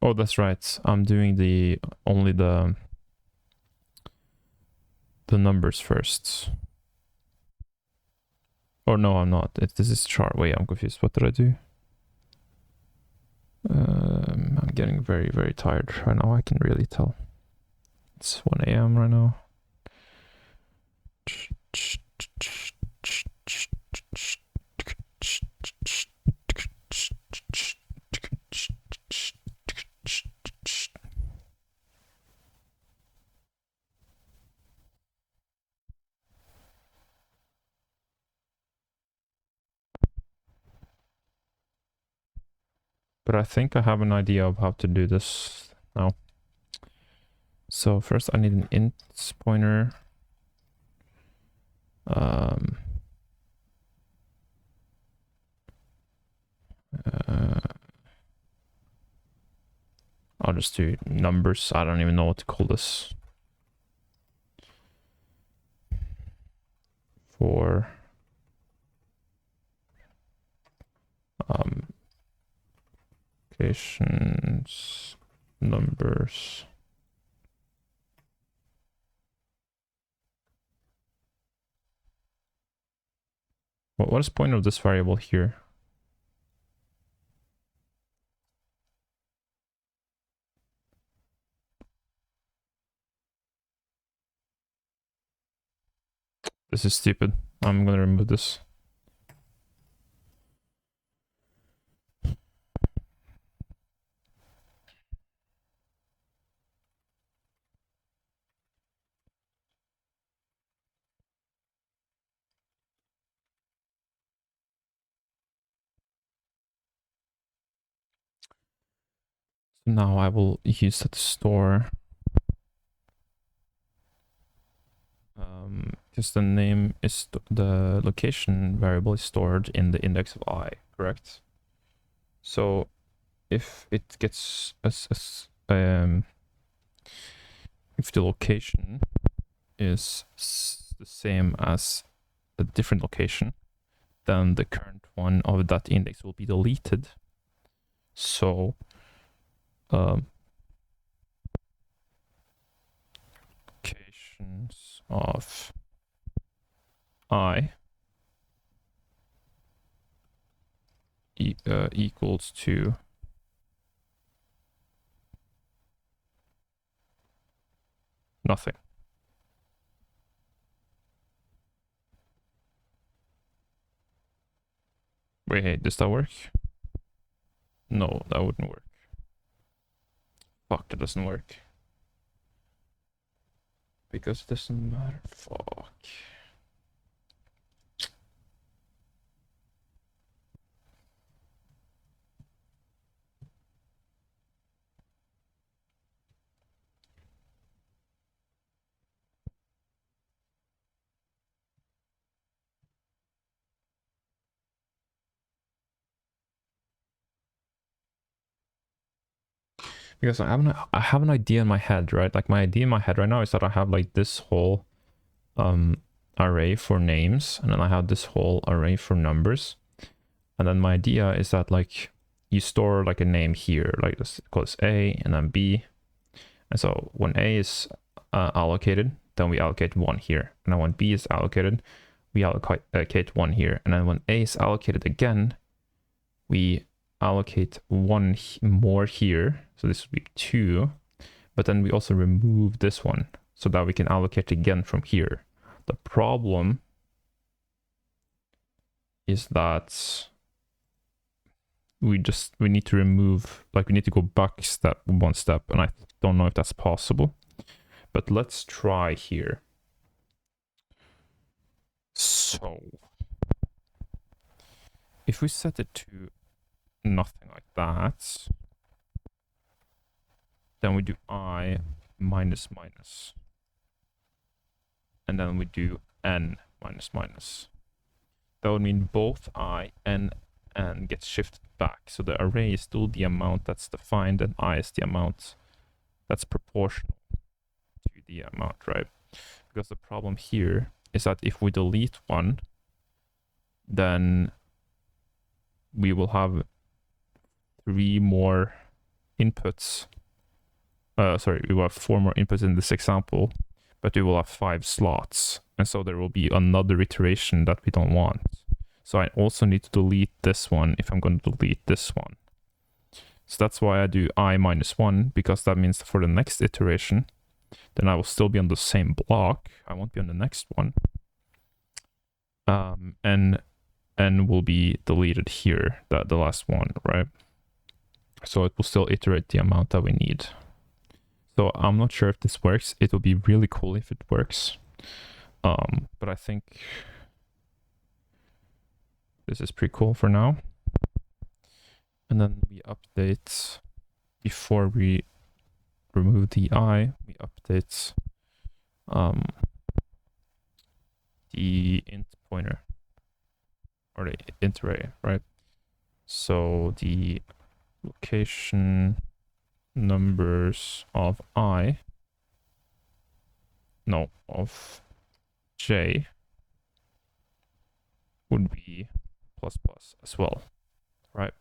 Oh, that's right. I'm doing only the numbers first. Or no, I'm not. This is chart. Wait, I'm confused. What did I do? I'm getting very, very tired right now. I can really tell. It's 1 a.m. right now. But I think I have an idea of how to do this now. So first I need an int pointer. I'll just do numbers. I don't even know what to call this. For locations, numbers. What is the point of this variable here? This is stupid. I'm gonna remove this. So now I will use that to store. Because the name is the location variable is stored in the index of I, correct? So if it gets if the location is the same as a different location, then the current one of that index will be deleted. So locations of I equals to nothing. Wait, does that work? No, that wouldn't work. Fuck, that doesn't work. Because it doesn't matter. Fuck. Because I have an idea in my head, right? Like my idea in my head right now is that I have like this whole array for names, and then I have this whole array for numbers. And then my idea is that like you store like a name here, like this, call this A and then B. And so when A is allocated, then we allocate 1 here. And then when B is allocated, we allocate 1 here. And then when A is allocated again, we allocate 1 more here. So this would be 2. But then we also remove this one so that we can allocate again from here. The problem is that we need to remove, like we need to go back one step, and I don't know if that's possible, but let's try here. So if we set it to nothing like that, then we do I minus minus, and then we do n minus minus. That would mean both I and n gets shifted back. So the array is still the amount that's defined, and I is the amount that's proportional to the amount, right? Because the problem here is that if we delete 1, then we will have 3 more inputs. Sorry, we will have 4 more inputs in this example, but we will have 5 slots. And so there will be another iteration that we don't want. So I also need to delete this one if I'm going to delete this one. So that's why I do I minus 1, because that means for the next iteration, then I will still be on the same block. I won't be on the next one. And n will be deleted here, the last one, right? So it will still iterate the amount that we need. So I'm not sure if this works. It would be really cool if it works. But I think this is pretty cool for now. And then we update, before we remove the I, we update the int pointer, or the int array, right? So the location numbers of I, no, of J would be plus plus as well, right?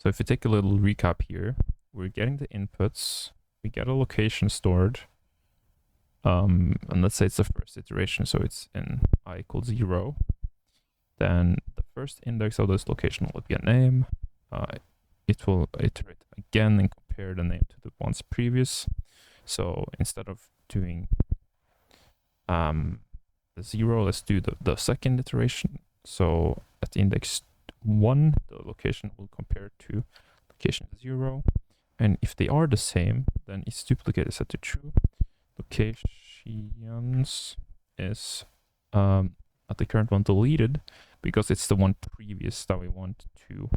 So if you take a little recap here, we're getting the inputs, we get a location stored, and let's say it's the first iteration, so it's in I equals 0. Then the first index of this location will be a name. It will iterate again and compare the name to the ones previous. So instead of doing the 0, let's do the second iteration. So at index 1, the location will compare to location 0. And if they are the same, then its duplicate is set to true. Locations is at the current one deleted, because it's the one previous that we want to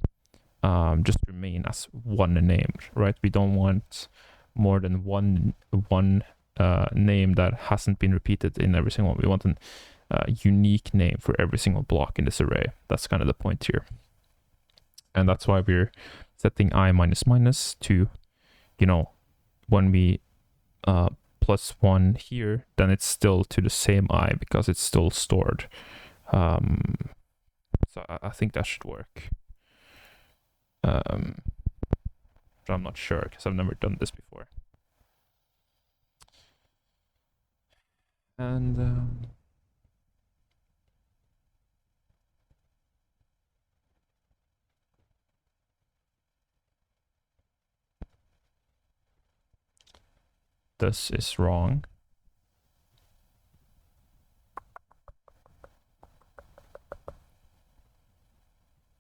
just remain as one name, right? We don't want more than one name that hasn't been repeated in every single one. We want a unique name for every single block in this array. That's kind of the point here. And that's why we're setting I minus minus to, you know, when we plus 1 here, then it's still to the same I, because it's still stored. So I think that should work. But I'm not sure, because I've never done this before. And this is wrong.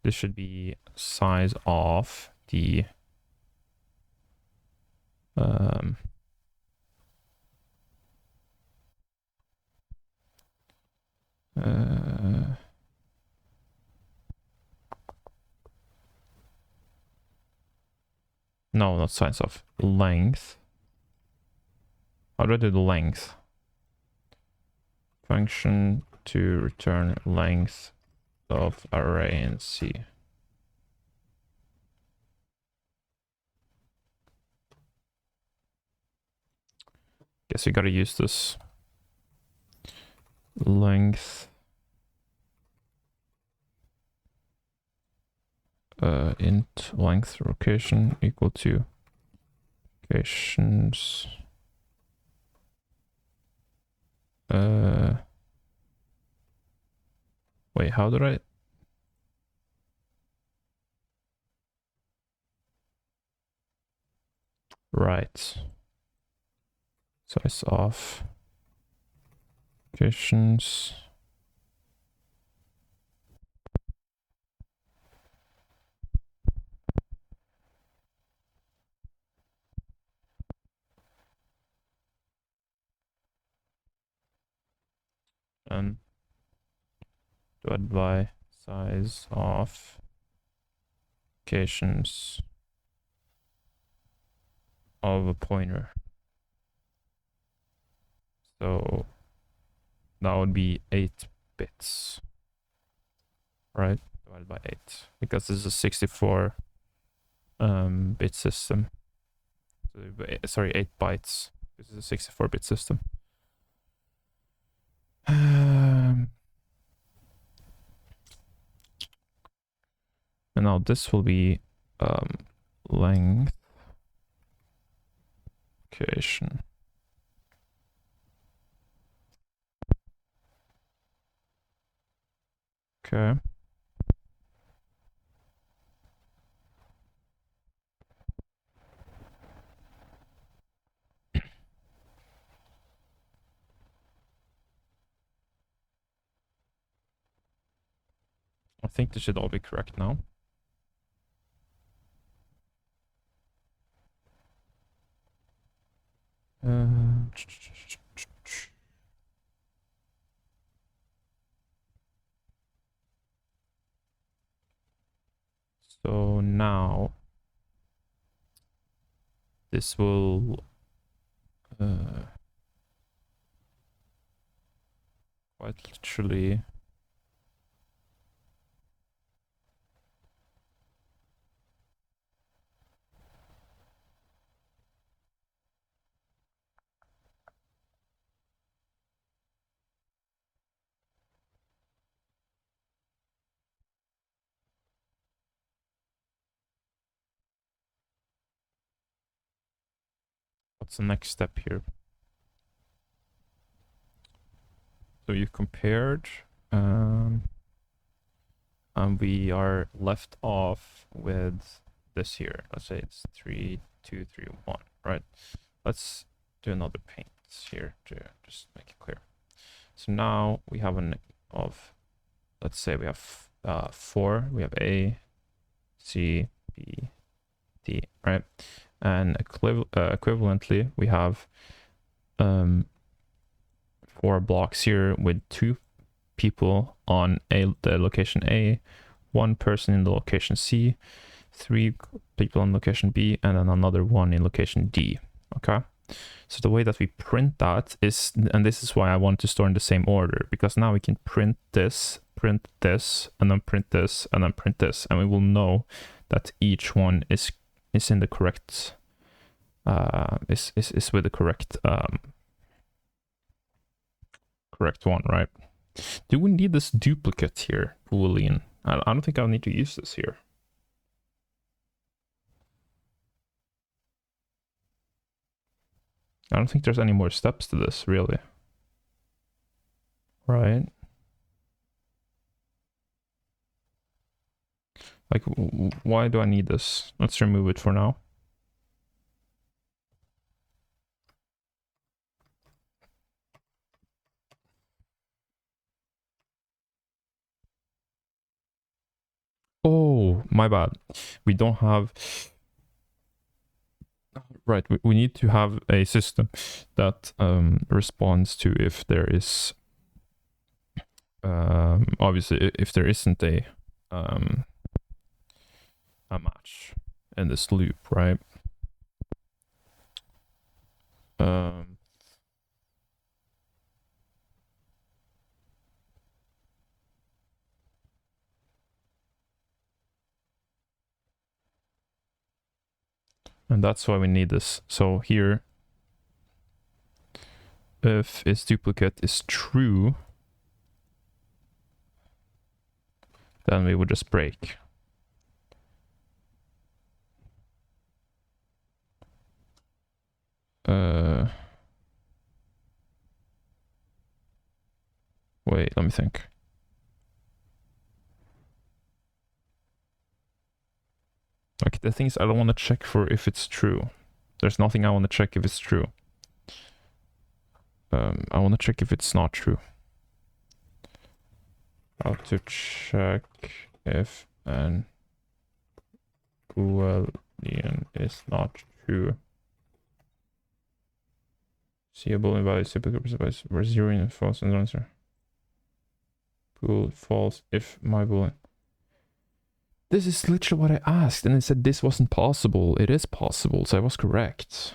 This should be size of the no, not size of, length. How do I do the length? Function to return length of array in C. Guess you gotta use this length int length location equal to locations wait, how did I right, size of locations and divided by size of locations of a pointer. So that would be 8 bits, right? Divided by 8, because this is a 64 bit system. So, sorry, 8 bytes. This is a 64-bit system. And now this will be length location. Okay. I think this should all be correct now. So now this will quite literally what's the next step here? So you compared and we are left off with this here. Let's say it's 3, 2, 3, 1, right? Let's do another paint here to just make it clear. So now we have an of, let's say we have 4. We have A, C, B, D, right? And equivalently, we have 4 blocks here with 2 people on the location A, 1 person in the location C, 3 people on location B, and then another one in location D. Okay. So the way that we print that is, and this is why I want to store in the same order, because now we can print this, and then print this, and then print this, and we will know that each one is in the correct, is with the correct, correct one, right? Do we need this duplicate here, Boolean? I don't think I'll need to use this here. I don't think there's any more steps to this, really. Right? Like, why do I need this? Let's remove it for now. Oh, my bad. We don't have... Right, we need to have a system that responds to if there is... obviously, if there isn't a match in this loop, right? And that's why we need this. So here if its duplicate is true, then we would just break. Wait, let me think. Like, the thing is, I don't want to check for if it's true. There's nothing I want to check if it's true. I want to check if it's not true. How to check if an Boolean is not true. See a Boolean value typically represents where 0 and false and answer. Bool false if my Boolean. This is literally what I asked, and it said this wasn't possible. It is possible, so I was correct.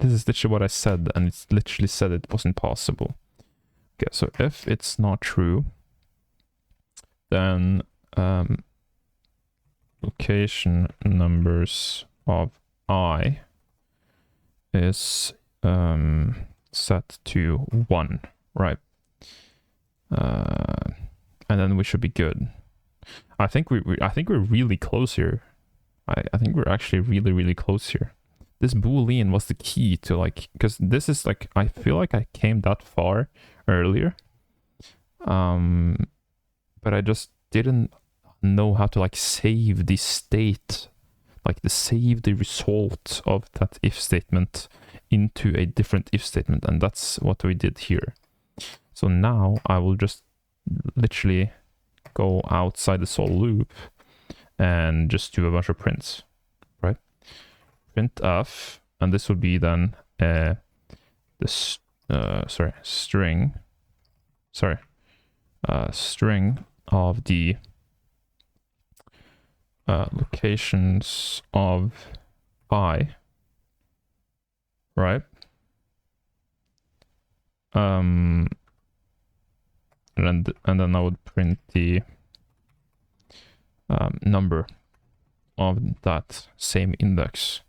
This is literally what I said, and it's literally said it wasn't possible. Okay, so if it's not true, then location numbers of I is set to 1, right? And then we should be good. I think we're really close here. I think we're actually really close here. This Boolean was the key to, like, because this is like, I feel like I came that far earlier, but I just didn't know how to, like, save the state, like save the result of that if statement into a different if statement, and that's what we did here. So now I will just literally go outside the sol loop and just do a bunch of prints, right? Printf, and this would be then string of the locations of I, right? And then I would print the number of that same index.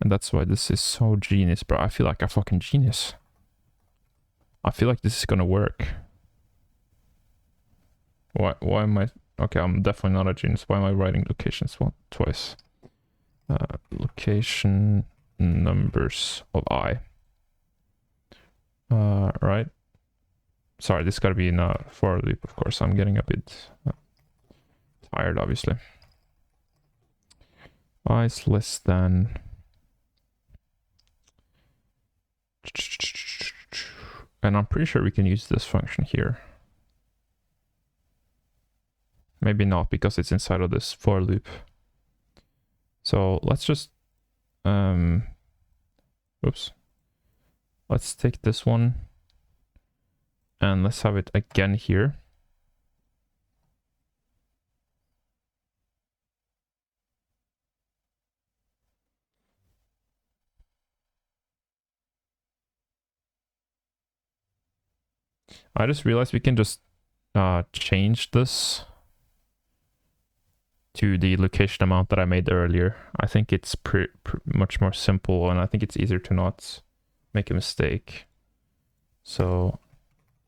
And that's why this is so genius, bro. I feel like a fucking genius. I feel like this is gonna work. Why am I... Okay, I'm definitely not a genius. Why am I writing locations twice? Location numbers of I. Right. Sorry, this gotta be in a for loop, of course. I'm getting a bit tired, obviously. I is less than... And I'm pretty sure we can use this function here. Maybe not, because it's inside of this for loop. So let's just... Oops. Let's take this one. And let's have it again here. I just realized we can just change this to the location amount that I made earlier. I think it's much more simple, and I think it's easier to not make a mistake. So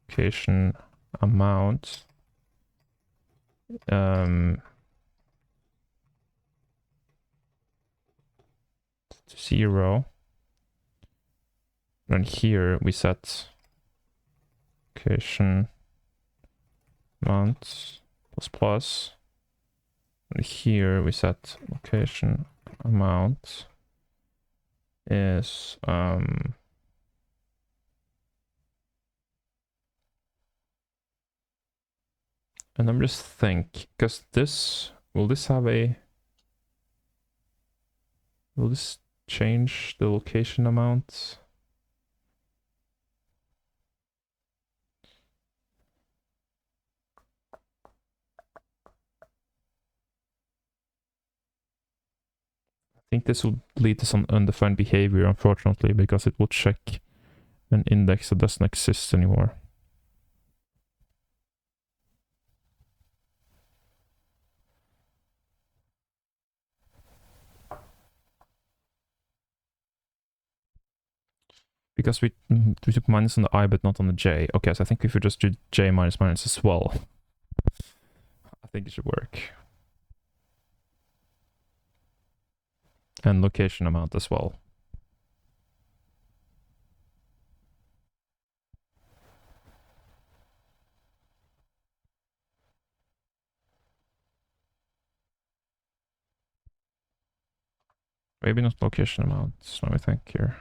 location amount to 0. And here we set location amount plus. And here we set location amount is and I'm just think, because this will this change the location amount? I think this will lead to some undefined behavior, unfortunately, because it will check an index that doesn't exist anymore. Because we took minus on the I but not on the J. Okay, so I think if we just do J minus minus as well, I think it should work. And location amount as well. Maybe not location amount. Let me think here.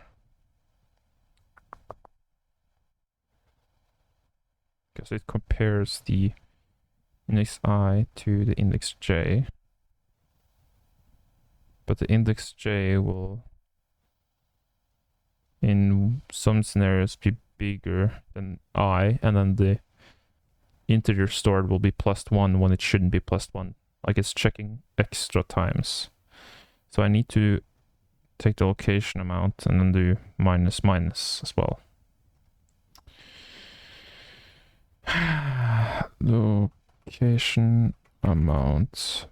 Because it compares the index I to the index J. But the index J will, in some scenarios, be bigger than I, and then the integer stored will be +1 when it shouldn't be +1. Like it's checking extra times. So I need to take the location amount and then do minus minus as well. Location amount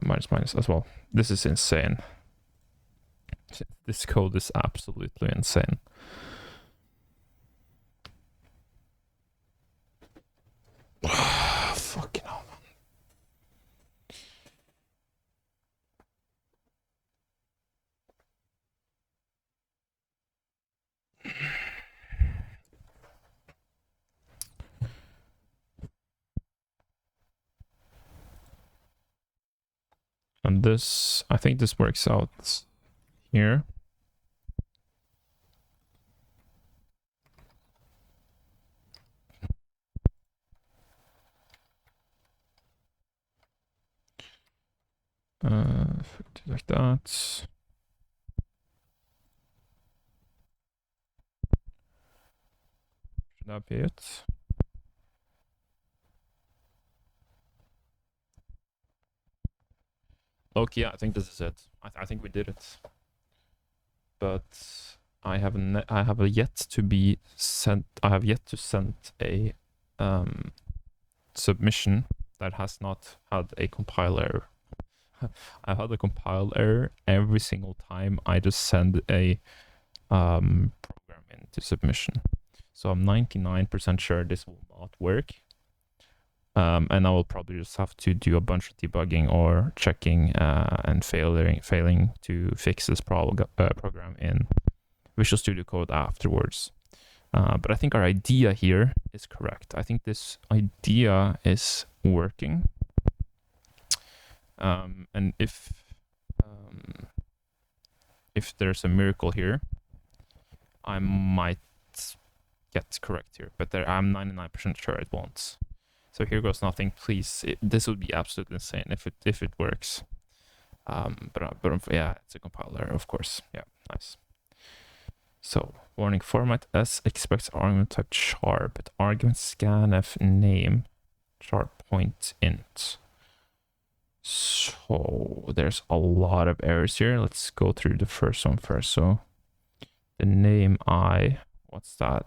minus minus as well. This is insane. This code is absolutely insane. Fucking hell. And this, I think this works out here. Like that. Should that be it? Okay, yeah, I think this is it. I think we did it. But I have yet to send a submission that has not had a compile error. I've had a compile error every single time I just send a program into submission. So I'm 99% sure this will not work. And I will probably just have to do a bunch of debugging or checking and failing to fix this program in Visual Studio Code afterwards. But I think our idea here is correct. I think this idea is working. And if there's a miracle here, I might get correct here, but I'm 99% sure it won't. So here goes nothing. Please, this would be absolutely insane if it works. But yeah, it's a compiler, of course. Yeah, nice. So warning: format S expects argument type char, but argument scanf name char point int. So there's a lot of errors here. Let's go through the first one first. So the name I, what's that?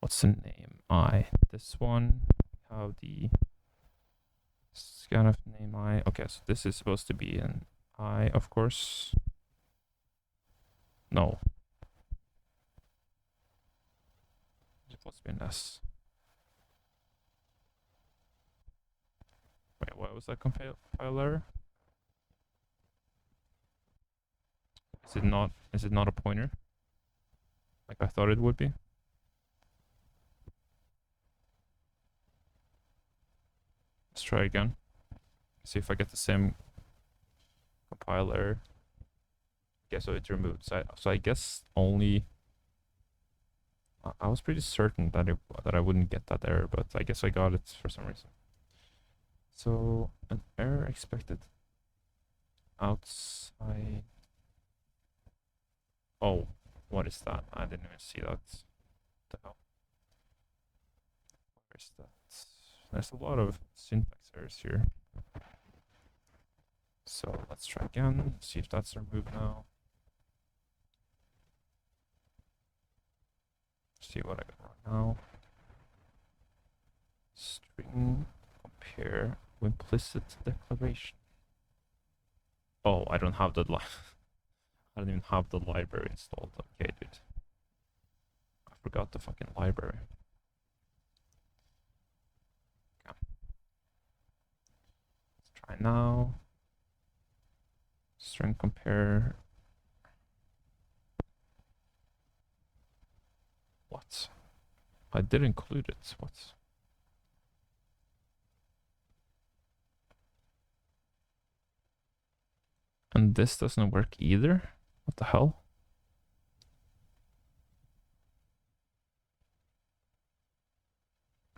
What's the name I? This one, how the scanf name I. Okay, so this is supposed to be an I, of course. No. It's supposed to be an S. Wait, what was that compiler? Is it not a pointer? Like I thought it would be? Let's try again. See if I get the same compiler. Okay, so it's removed. So I guess only. I was pretty certain that I wouldn't get that error, but I guess I got it for some reason. So an error expected outside. Oh, what is that? I didn't even see that. What the hell? Where is that? There's a lot of syntax errors here. So let's try again, see if that's removed now. See what I got right now. String compare implicit declaration. Oh, I don't have that line. I don't even have the library installed. Okay, dude. I forgot the fucking library. Okay. Let's try now. String compare. What? I did include it. What? And this doesn't work either? What the hell?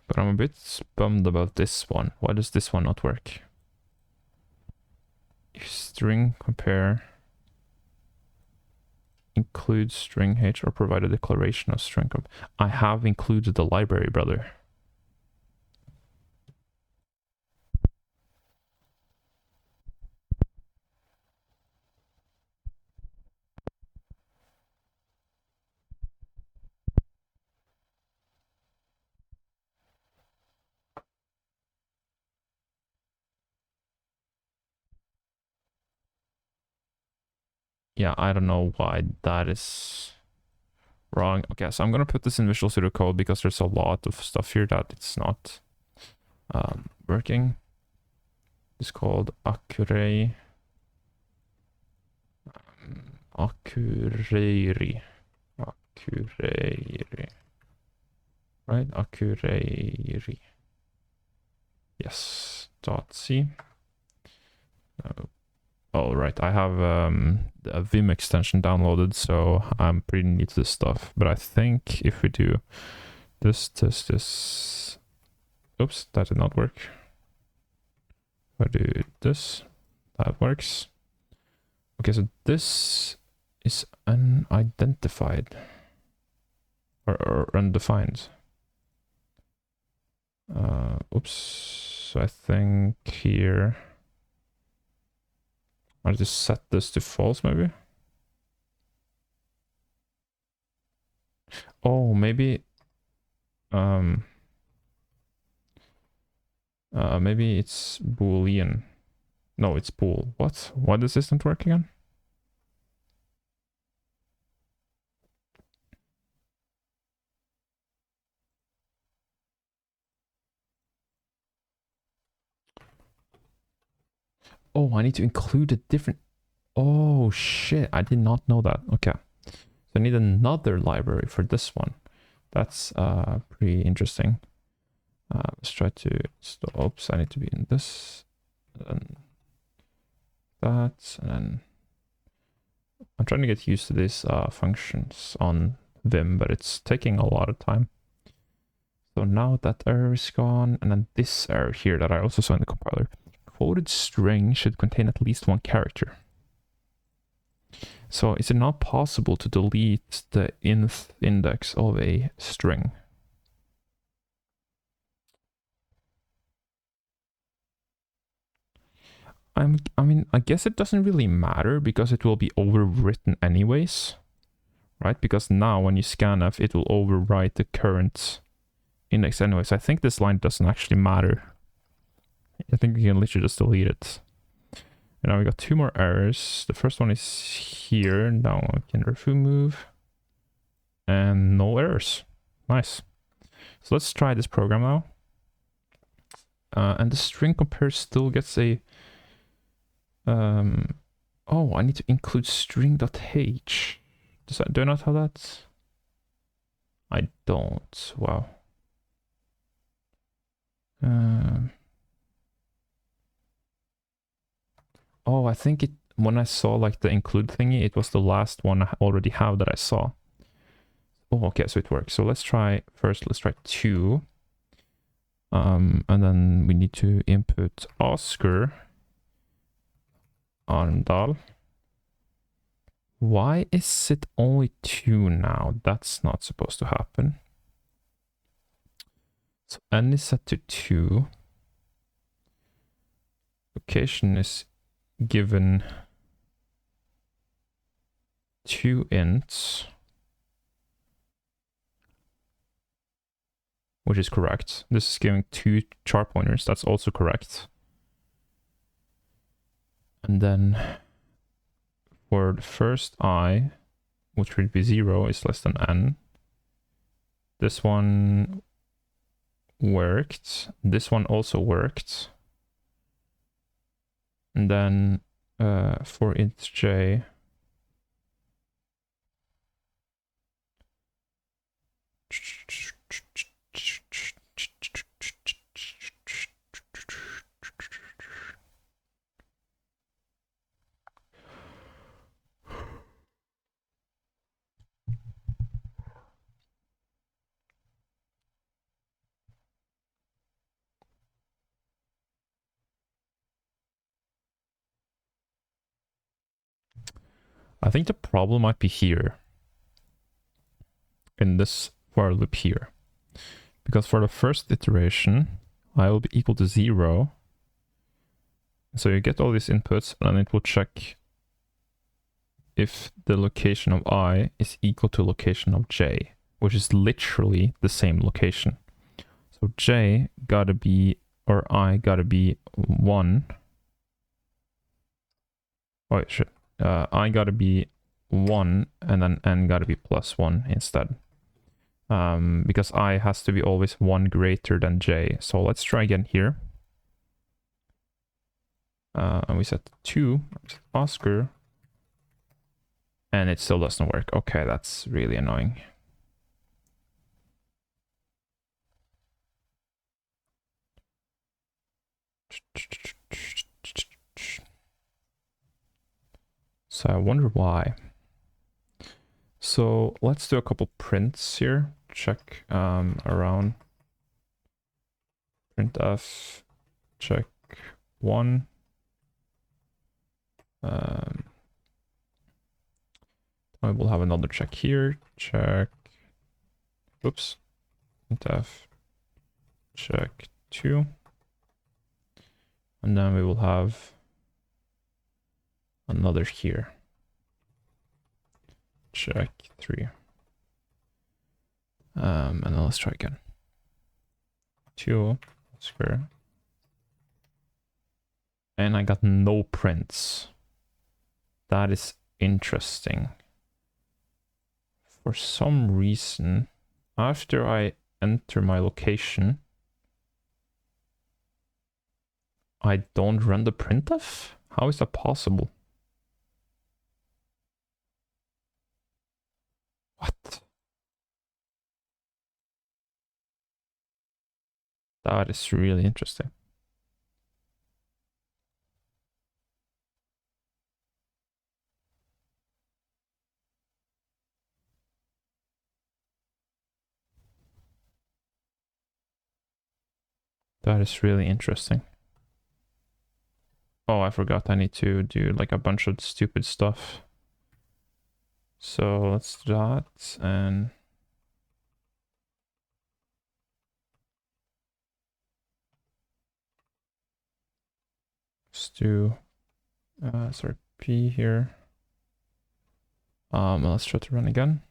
But I'm a bit bummed about this one. Why does this one not work? If string compare include string h or provide a declaration of string comp. I have included the library, brother. Yeah, I don't know why that is wrong. Okay, so I'm gonna put this in Visual Studio Code because there's a lot of stuff here that it's not working. It's called Accurate. Accureri. Right? Accureri. Yes. .c. Oh, right. I have a Vim extension downloaded, so I'm pretty new to this stuff. But I think if we do this. Oops, that did not work. If I do this, that works. Okay, so this is unidentified or undefined. Oops. So I think here I'll just set this to false, maybe. Oh, maybe maybe it's Boolean. No, it's bool. What? Why does this not work again? Oh, I need to include a different... Oh, shit. I did not know that. Okay. So I need another library for this one. That's pretty interesting. Let's try to... Oops, I need to be in this. And that. And then... I'm trying to get used to these functions on Vim, but it's taking a lot of time. So now that error is gone. And then this error here that I also saw in the compiler. Quoted string should contain at least one character. So is it not possible to delete the inth index of a string? I mean, I guess it doesn't really matter because it will be overwritten anyways, right? Because now when you scanf, it will overwrite the current index anyways. I think this line doesn't actually matter. I think you can literally just delete it. And now we got two more errors. The first one is here. Now I can remove. And no errors. Nice. So let's try this program now. And the string compare still gets a... oh, I need to include string.h. Do I not have that? I don't. Wow. Oh, I think it... When I saw like the include thingy, it was the last one I already have that I saw. Oh, okay, so it works. So let's try... First, let's try 2. And then we need to input Oscar Arndal. Why is it only 2 now? That's not supposed to happen. So n is set to 2. Location is given 2 ints, which is correct. This is giving 2 char pointers. That's also correct. And then for the first I, which would be 0, is less than n. This one worked. This one also worked. And then for int j, I think the problem might be here in this for loop here, because for the first iteration I will be equal to 0, so you get all these inputs and it will check if the location of I is equal to location of j, which is literally the same location. So j gotta be, or I gotta be 1. Oh shit. I gotta be 1 and then n gotta be plus 1 instead. Because I has to be always 1 greater than j. So let's try again here. And we set 2, Oscar, and it still doesn't work. Okay, that's really annoying. So I wonder why. So let's do a couple prints here. Check around. Printf, check 1. I will have another check here. Check. Oops. Printf, check 2. And then we will have another here. Check 3. And then let's try again. 2 square. And I got no prints. That is interesting. For some reason, after I enter my location, I don't run the printf? How is that possible? What? That is really interesting. That is really interesting. Oh, I forgot I need to do like a bunch of stupid stuff. So let's do that, and let's do sorry, P here. Let's try to run again.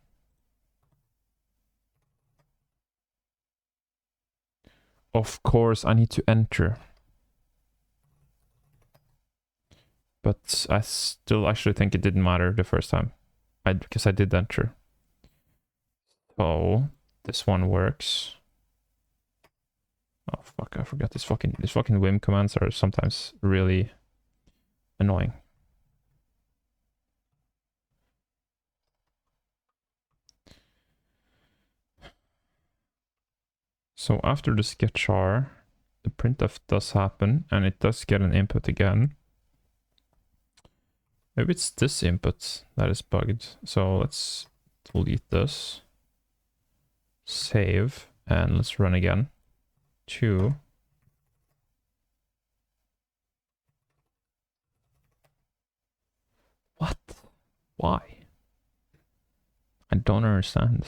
Of course, I need to enter. But I still actually think it didn't matter the first time. Because I did enter. So this one works. Oh fuck, I forgot these fucking Vim commands are sometimes really annoying. So after the sketchar, the printf does happen and it does get an input again. Maybe it's this input that is bugged. So let's delete this. Save, and let's run again. 2. What? Why? I don't understand.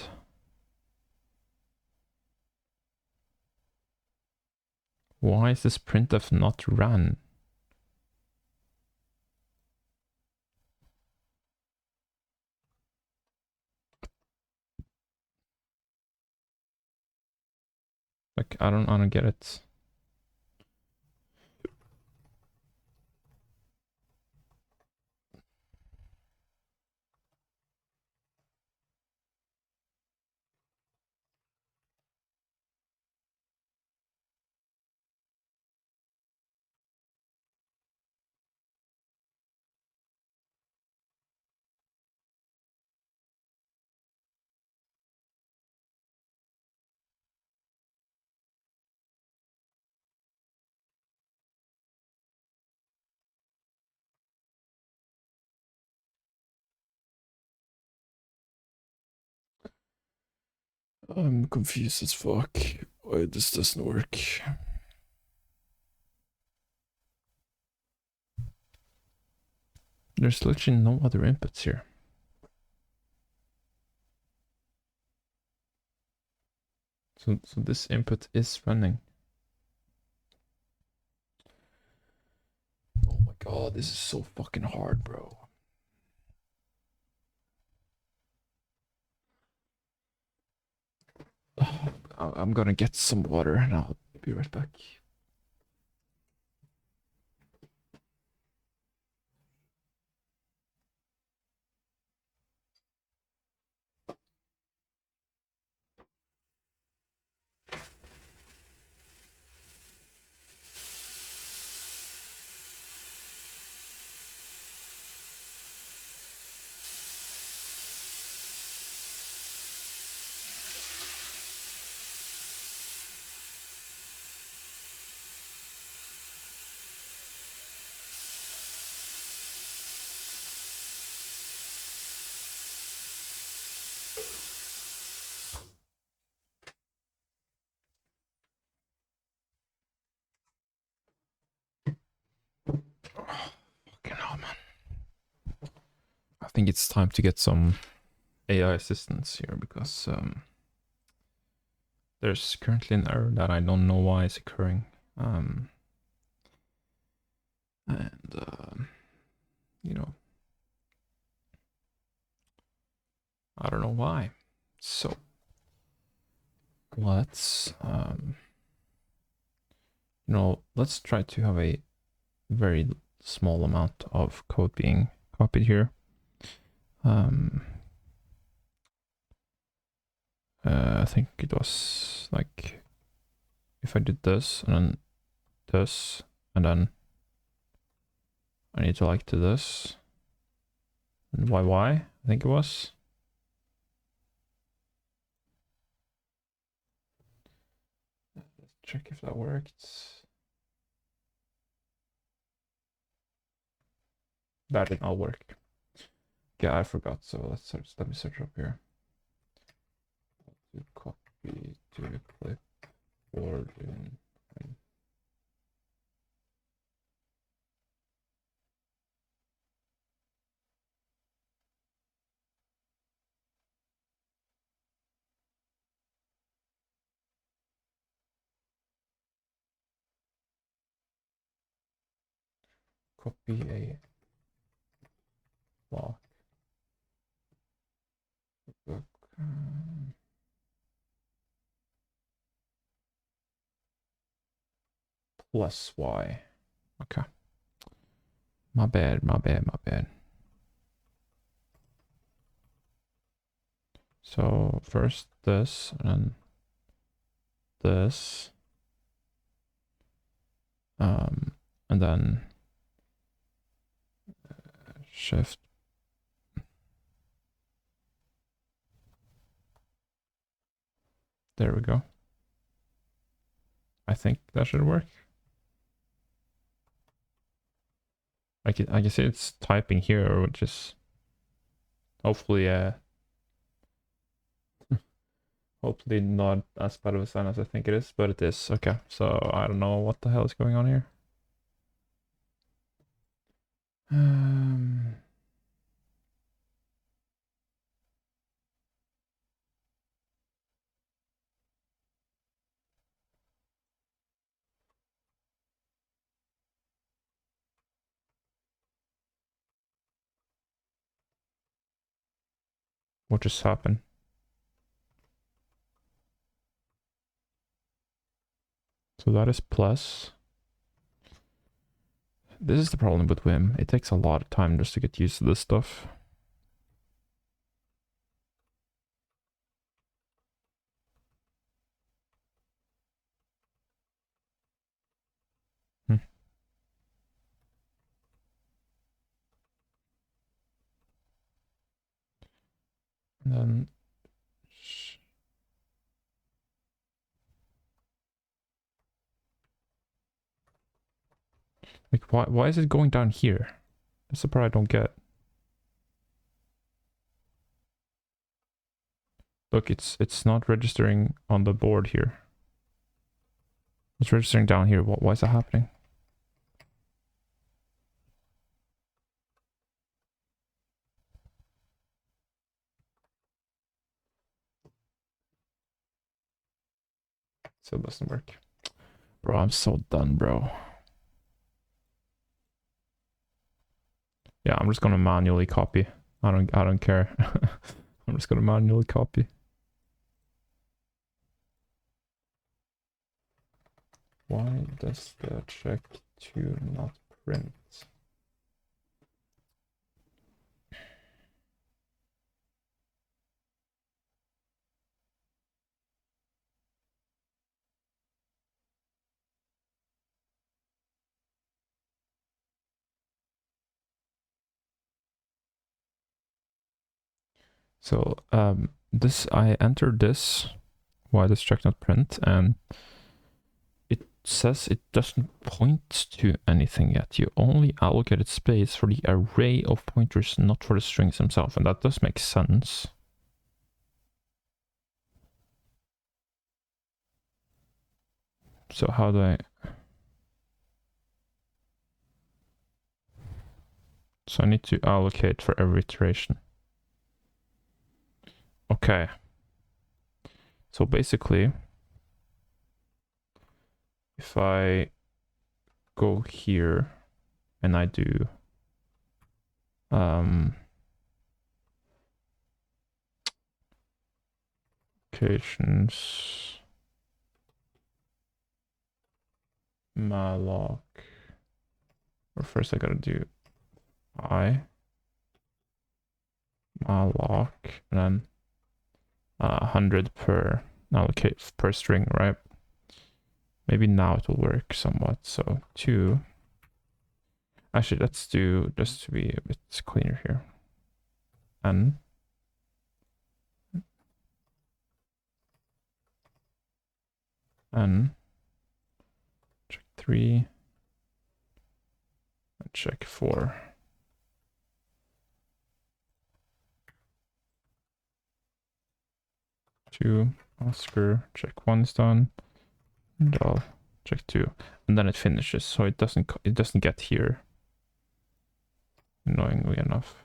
Why is this printf not run? Like, I don't get it. I'm confused as fuck why this doesn't work. There's literally no other inputs here. So this input is running. Oh my god, this is so fucking hard, bro. I'm gonna get some water and I'll be right back. Fucking hell, man. I think it's time to get some AI assistance here because there's currently an error that I don't know why is occurring. You know, I don't know why. So let's let's try to have a very small amount of code being copied here. I think it was like if I did this and then this and then I need to like do this and YY, I think it was. Let's check if that worked. That did not work. Yeah, I forgot. So let me search up here. To copy to clipboard in. Copy a block. Plus Y. Okay. My bad. So first this and then this. And then shift. There we go. I think that should work. I can see it's typing here, which is hopefully hopefully not as bad of a sign as I think it is, but it is. Okay, so I don't know what the hell is going on here. What just happened? So that is plus. This is the problem with Vim. It takes a lot of time just to get used to this stuff. And then like why is it going down here? That's the part I don't get. Look, it's not registering on the board here. It's registering down here. Why is that happening? Still doesn't work. Bro, I'm so done, bro. Yeah, I'm just gonna manually copy. I don't care. I'm just gonna manually copy. Why does the check to not print? So this I entered this. Why does check not print? And it says it doesn't point to anything yet. You only allocated space for the array of pointers, not for the strings themselves. And that does make sense. So how do I... So I need to allocate for every iteration. Okay. So basically, if I go here and I do locations malloc, or first I gotta do I malloc and then 100 per allocate per string, right? Maybe now it will work somewhat. So 2. Actually, let's do, just to be a bit cleaner here, n check 3 and check 4. Two Oscar, check 1 is done, and I'll check 2, and then it finishes. So it doesn't get here, annoyingly enough.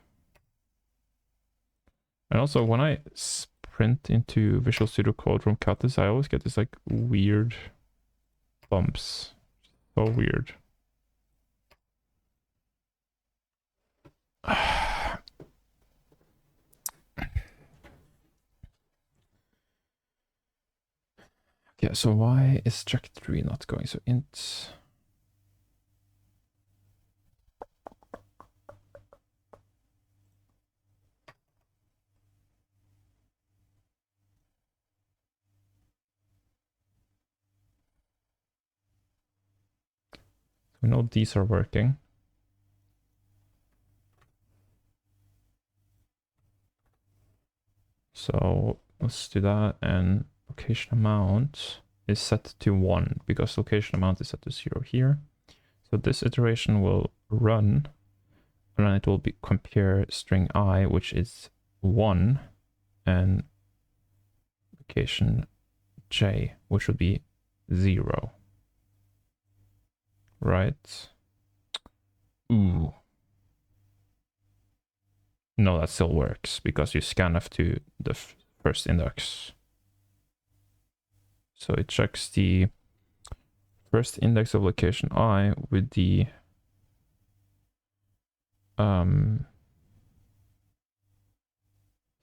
And also, when I sprint into Visual Studio Code from Kattis, I always get this like weird bumps. So weird. Yeah, so why is check 3 not going? So int we know these are working. So let's do that, and location amount is set to 1 because location amount is set to 0 here. So this iteration will run, and then it will be compare string I, which is 1, and location j, which would be 0. Right? Ooh. No, that still works because you scanf to the first index. So it checks the first index of location I with the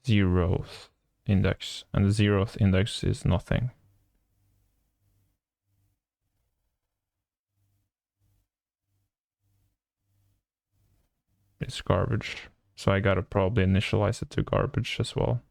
0th index, and the 0th index is nothing. It's garbage. So I gotta probably initialize it to garbage as well.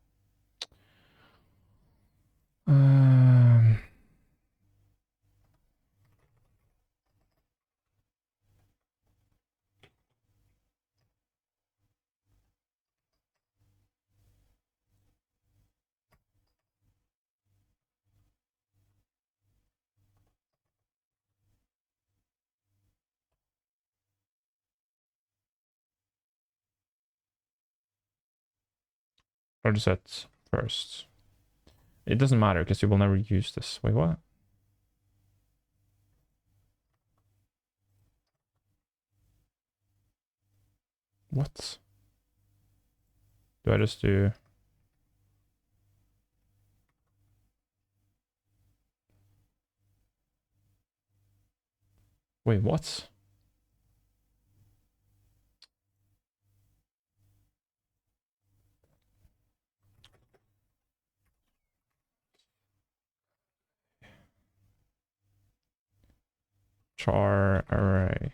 Or set first. It doesn't matter because you will never use this. Wait, what? What? Do I just do... Wait, what? Char array.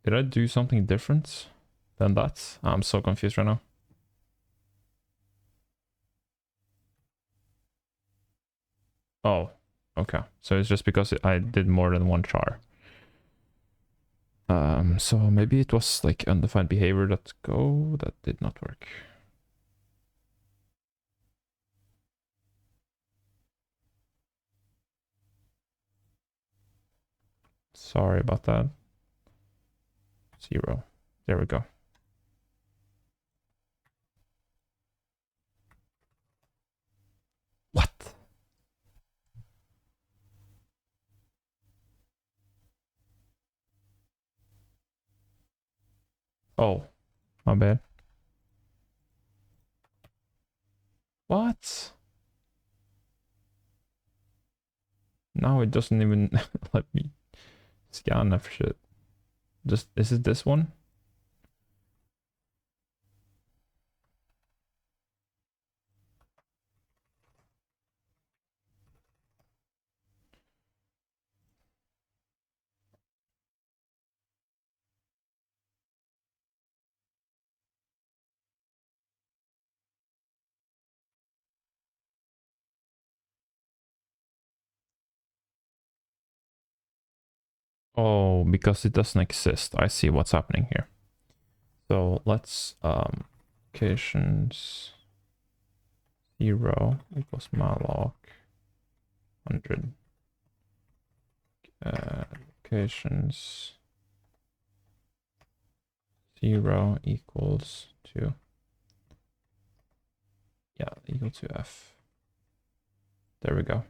Did I do something different than that? I'm so confused right now. Oh, okay. So it's just because I did more than one char. So maybe it was like undefined behavior that did not work. Sorry about that. 0. There we go. What? Oh, my bad. What? Now it doesn't even let me scan that shit. Just, is it this one? Oh, because it doesn't exist. I see what's happening here. So let's locations 0 equals malloc 100 locations 0 equals to equal to f. There we go.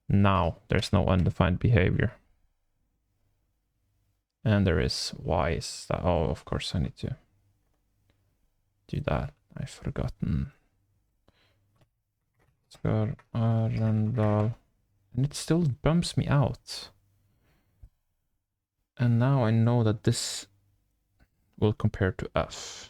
Now there's no undefined behavior. And there is. Why is that? Oh, of course I need to do that. I've forgotten. Arendal. And it still bumps me out. And now I know that this will compare to f.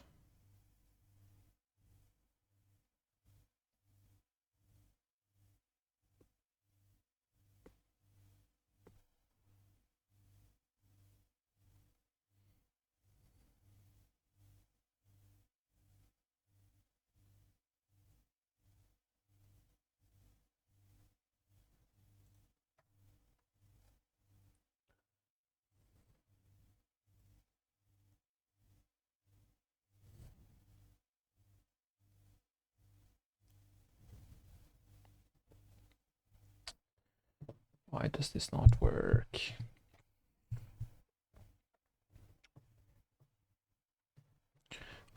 Why does this not work?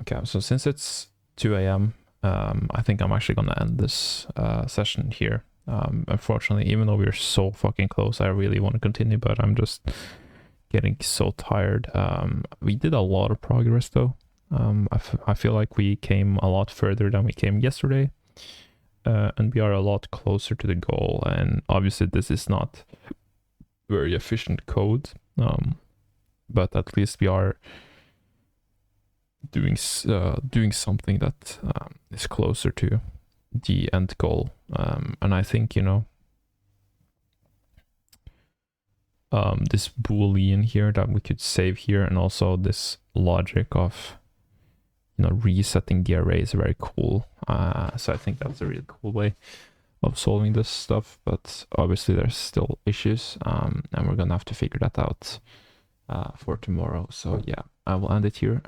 Okay, so since it's 2 a.m., I think I'm actually gonna end this session here. Unfortunately, even though we're so fucking close, I really want to continue, but I'm just getting so tired. We did a lot of progress though. I feel like we came a lot further than we came yesterday. And we are a lot closer to the goal, and obviously this is not very efficient code, but at least we are doing something that is closer to the end goal, and I think, you know, this boolean here that we could save here, and also this logic of, you know, resetting the array is very cool. So I think that's a really cool way of solving this stuff, but obviously there's still issues, and we're gonna have to figure that out for tomorrow. So yeah, I will end it here.